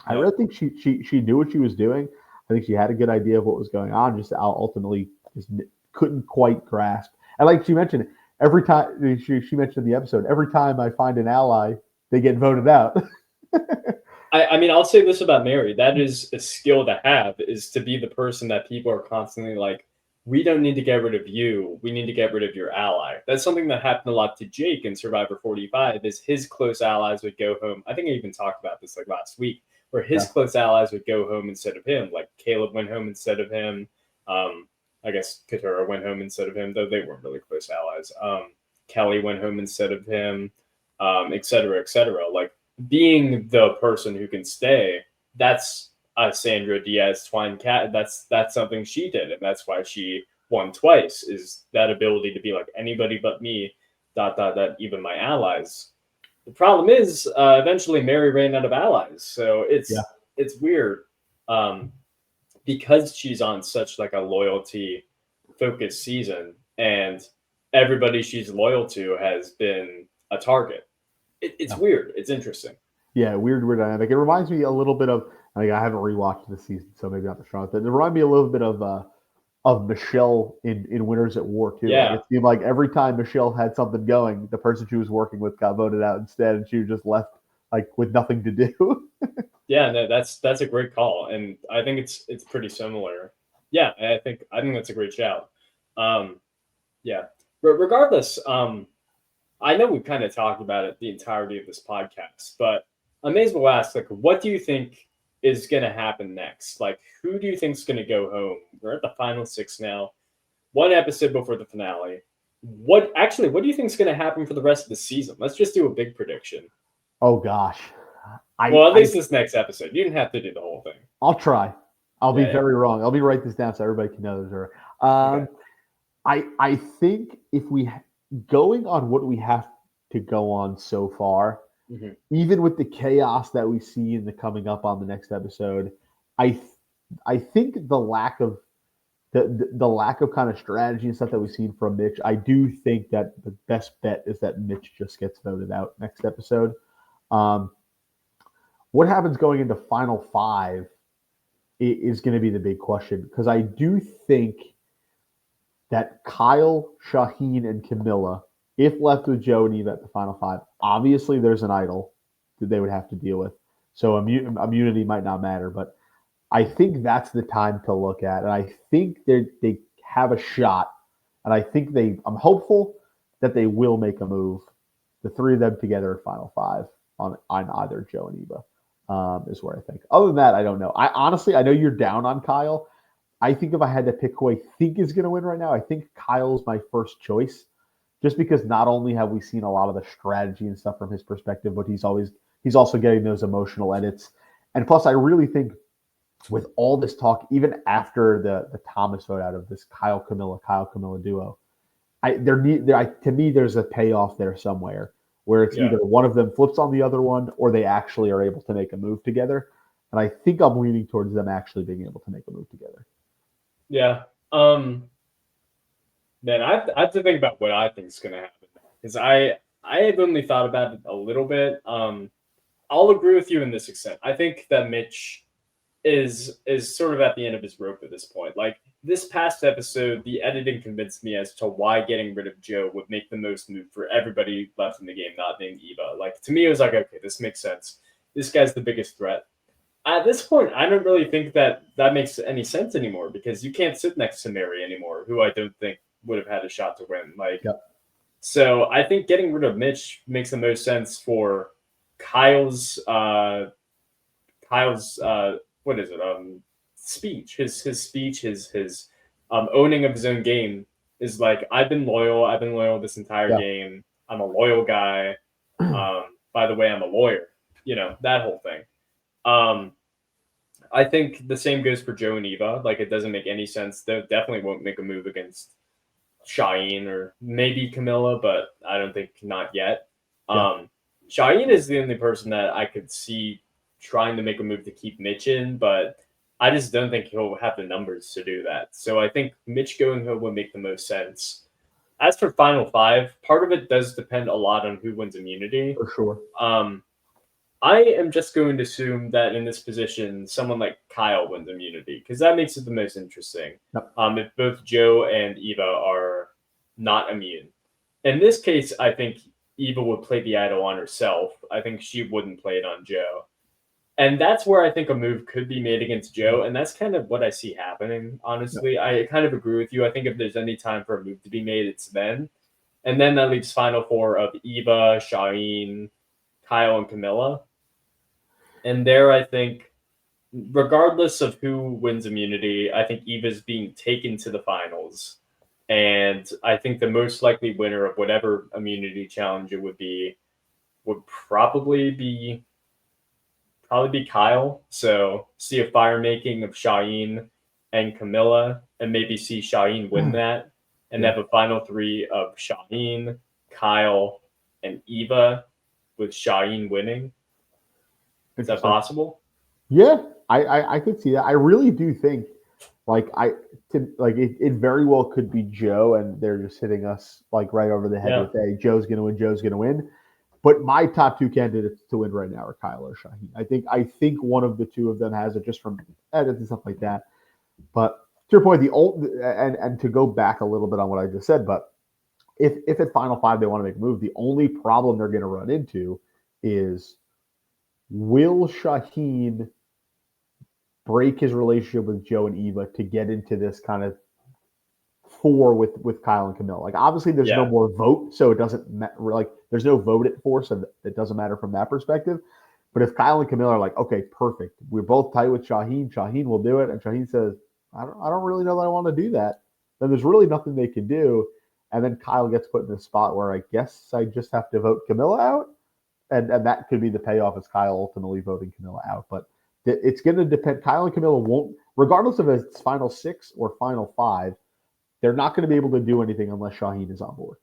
I really think she knew what she was doing. I think she had a good idea of what was going on, just ultimately just couldn't quite grasp. And like she mentioned, every time she mentioned in the episode, every time I find an ally, they get voted out. I mean, I'll say this about Mary. That is a skill to have, is to be the person that people are constantly like, we don't need to get rid of you. We need to get rid of your ally. That's something that happened a lot to Jake in Survivor 45, is his close allies would go home. I think I even talked about this like last week, where his close allies would go home instead of him. Like Caleb went home instead of him. I guess Katura went home instead of him, though they weren't really close allies. Kelly went home instead of him, et cetera, et cetera. Like being the person who can stay, that's Sandra Diaz Twine Cat. That's something she did, and that's why she won twice, is that ability to be like anybody but me, ... even my allies. The problem is, eventually Mary ran out of allies, so it's weird, because she's on such like a loyalty focused season, and everybody she's loyal to has been a target. It's weird. It's interesting. Yeah, weird dynamic. It reminds me a little bit of. I haven't rewatched the season, so maybe not the strongest. But it reminds me a little bit of Michelle in Winners at War too. Yeah. Like it seemed like every time Michelle had something going, the person she was working with got voted out instead, and she was just left like with nothing to do. Yeah, no, that's a great call, and I think it's pretty similar. Yeah, I think that's a great shout. Yeah, regardless, I know we've kind of talked about it the entirety of this podcast, but I may as well ask, like, what do you think is going to happen next? Like, who do you think is going to go home? We're at the final 6 now, one episode before the finale. What do you think is going to happen for the rest of the season? Let's just do a big prediction. Oh gosh. At least this next episode. You didn't have to do the whole thing. I'll try. I'll be very wrong. I'll write this down so everybody can know this. Okay. I think if we going on what we have to go on so far, even with the chaos that we see in the coming up on the next episode, I think the lack of the lack of kind of strategy and stuff that we've seen from Mitch, I do think that the best bet is that Mitch just gets voted out next episode. What happens going into Final 5 is going to be the big question, because I do think that Kyle, Shaheen, and Camilla, if left with Joe and Eva at the Final 5, obviously there's an idol that they would have to deal with. So immunity might not matter, but I think that's the time to look at. And I think they have a shot, and I think I'm hopeful that they will make a move, the three of them together at Final 5 on either Joe and Eva. Is where I think. Other than that, I don't know. I know you're down on Kyle. I think if I had to pick who I think is going to win right now, I think Kyle's my first choice, just because not only have we seen a lot of the strategy and stuff from his perspective, but he's also getting those emotional edits. And plus, I really think with all this talk, even after the Thomas vote out of this Kyle Camilla duo, to me, there's a payoff there somewhere where it's Yeah. either one of them flips on the other one or they actually are able to make a move together. And I think I'm leaning towards them actually being able to make a move together. Yeah. Man, I have to think about what I think is going to happen because I have only thought about it a little bit. I'll agree with you in this extent. I think that Mitch is sort of at the end of his rope at this point. Like this past episode, the editing convinced me as to why getting rid of Joe would make the most move for everybody left in the game, not named Eva. Like to me, it was like, okay, this makes sense. This guy's the biggest threat. At this point, I don't really think that makes any sense anymore because you can't sit next to Mary anymore, who I don't think would have had a shot to win. Like, Yep. so I think getting rid of Mitch makes the most sense for Kyle's what is it? Speech. His speech, his owning of his own game is like, I've been loyal this entire game. I'm a loyal guy. By the way, I'm a lawyer. You know, that whole thing. I think the same goes for Joe and Eva. Like, it doesn't make any sense. They definitely won't make a move against Shaheen or maybe Camilla, but I don't think not yet. Shaheen is the only person that I could see trying to make a move to keep Mitch in, but I just don't think he'll have the numbers to do that. So I think Mitch going home would make the most sense. As for Final Five, part of it does depend a lot on who wins immunity. For sure. I am just going to assume that in this position, someone like Kyle wins immunity because that makes it the most interesting. Yep. If both Joe and Eva are not immune. In this case, I think Eva would play the idol on herself. I think she wouldn't play it on Joe. And that's where I think a move could be made against Joe. And that's kind of what I see happening, honestly. Yep. I kind of agree with you. I think if there's any time for a move to be made, it's then. And then that leaves Final Four of Eva, Shaheen, Kyle, and Camilla. And there, I think, regardless of who wins immunity, I think Eva's being taken to the finals. And I think the most likely winner of whatever immunity challenge it would probably be Kyle. So see a fire making of Shaheen and Camilla, and maybe see Shaheen win that, and have a final three of Shaheen, Kyle, and Eva, with Shaheen winning. Is that possible? Yeah, I could see that. I really do think, it very well could be Joe, and they're just hitting us like right over the head with, hey, Joe's gonna win. But my top two candidates to win right now are Kyle or Shaheen. I think one of the two of them has it just from edits and stuff like that. But to your point, and to go back a little bit on what I just said, but if at Final Five they want to make a move, the only problem they're going to run into is, will Shaheen break his relationship with Joe and Eva to get into this kind of four with Kyle and Camille? Like, obviously there's no more vote, so it doesn't there's no vote at four, so it doesn't matter from that perspective. But if Kyle and Camille are like, okay, perfect, we're both tight with Shaheen will do it, and Shaheen says, I don't really know that I want to do that, then there's really nothing they can do. And then Kyle gets put in a spot where I guess I just have to vote Camilla out. And that could be the payoff, is Kyle ultimately voting Camilla out. But it's going to depend. Kyle and Camilla won't, regardless of if it's Final Six or Final Five, they're not going to be able to do anything unless Shaheen is on board.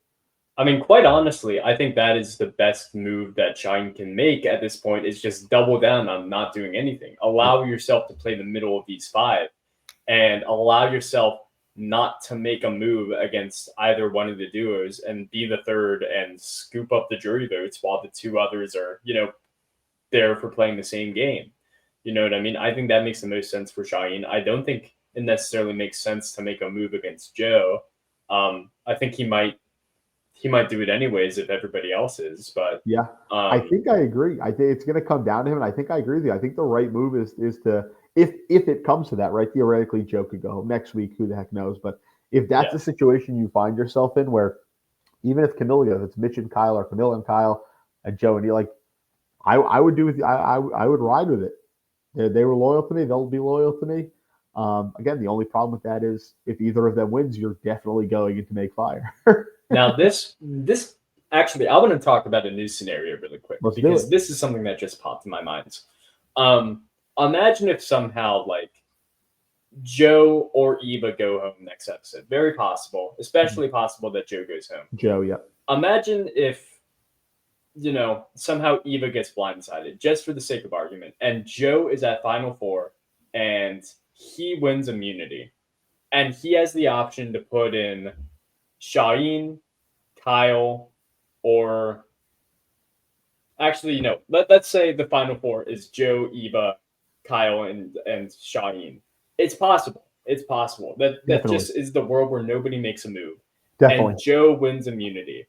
I mean, quite honestly, I think that is the best move that Shaheen can make at this point, is just double down on not doing anything. Allow yourself to play the middle of these five and allow yourself not to make a move against either one of the duos and be the third and scoop up the jury votes while the two others are, there for playing the same game. You know what I mean? I think that makes the most sense for Shaheen. I don't think it necessarily makes sense to make a move against Joe. I think he might do it anyways if everybody else is, but I think I agree. I think it's going to come down to him, and I think I agree with you. I think the right move is to, if it comes to that, right? Theoretically, Joe could go home next week. Who the heck knows? But if that's the situation you find yourself in, where even if Camilla goes, it's Mitch and Kyle, or Camilla and Kyle and Joe, and you're like, I would do with I would ride with it. They were loyal to me. They'll be loyal to me. Again, the only problem with that is if either of them wins, you're definitely going into make fire. Now, this actually, I want to talk about a new scenario really quick, because this is something that just popped in my mind. Imagine if somehow Joe or Eva go home next episode. Very possible, especially possible that Joe goes home. Joe, yeah. Imagine if somehow Eva gets blindsided, just for the sake of argument, and Joe is at Final Four, and he wins immunity, and he has the option to put in Shaheen, Kyle, or actually, no. Let's say the Final Four is Joe, Eva, Kyle, and Shaheen. It's possible. It's possible. That Definitely. just is the world where nobody makes a move. Definitely. And Joe wins immunity.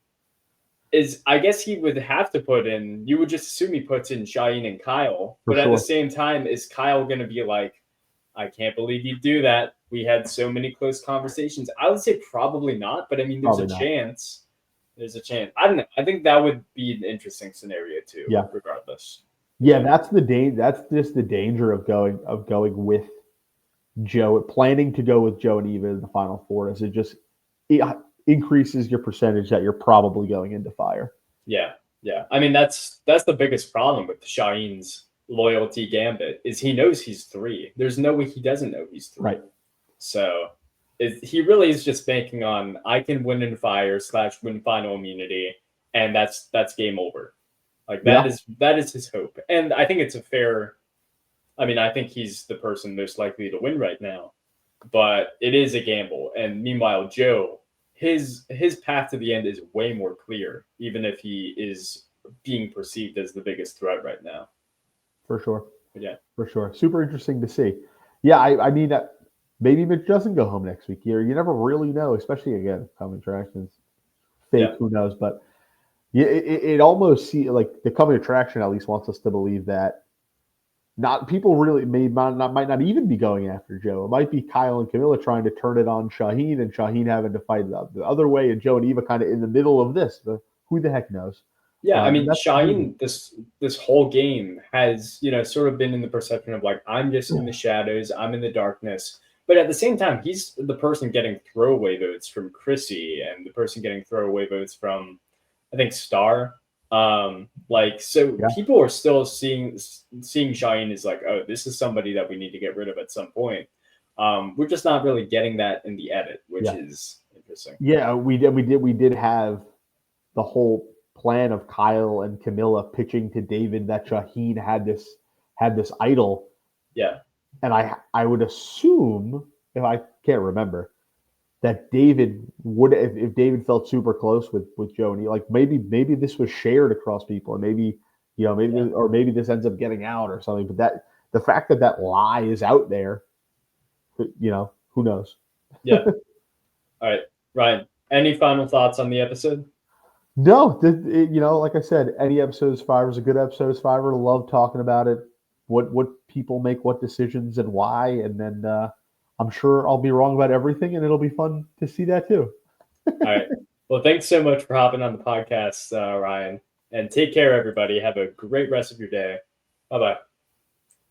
I guess he would have to put in, you would just assume he puts in Shaheen and Kyle, For but at sure. the same time, is Kyle going to be like, I can't believe you do that. We had so many close conversations. I would say probably not, but I mean, there's Probably a not. chance. There's a chance. I don't know. I think that would be an interesting scenario too. Yeah. Regardless. Yeah, that's just the danger of going with Joe, planning to go with Joe and Eva in the Final Four, is it increases your percentage that you're probably going into fire. Yeah, yeah. I mean, that's the biggest problem with Shaheen's loyalty gambit, is he knows he's 3. There's no way he doesn't know he's 3. Right. So he really is just banking on, I can win in fire / win final immunity, and that's game over. Like that is his hope. And I think it's a fair, I mean, I think he's the person most likely to win right now, but it is a gamble. And meanwhile, Joe, his path to the end is way more clear, even if he is being perceived as the biggest threat right now. For sure. But yeah. For sure. Super interesting to see. Yeah, I mean, maybe Mitch doesn't go home next week. You never really know, especially, again, Common Attractions. Fake, who knows? But yeah, it almost like the Common Attraction at least wants us to believe that people really might not even be going after Joe. It might be Kyle and Camilla trying to turn it on Shaheen, and Shaheen having to fight the other way, and Joe and Eva kind of in the middle of this. Who the heck knows? Yeah, I mean, Shaheen, this whole game has, sort of been in the perception of like, I'm just in the shadows, I'm in the darkness. But at the same time, he's the person getting throwaway votes from Chrissy, and the person getting throwaway votes from, I think, Star. People are still seeing Shaheen as like, oh, this is somebody that we need to get rid of at some point. We're just not really getting that in the edit, which is interesting. Yeah, we did have the whole plan of Kyle and Camilla pitching to David that Shaheen had this idol. Yeah. And I would assume, if I can't remember, that David would, if David felt super close with Joe, and like maybe this was shared across people, and maybe this ends up getting out or something. But that the fact that lie is out there, who knows? Yeah. All right, Ryan. Any final thoughts on the episode? No, like I said, any episode of Survivor is a good episode of Survivor. Love talking about it. What people make, what decisions, and why, and then I'm sure I'll be wrong about everything, and it'll be fun to see that too. All right. Well, thanks so much for hopping on the podcast, Ryan, and take care, everybody. Have a great rest of your day. Bye-bye.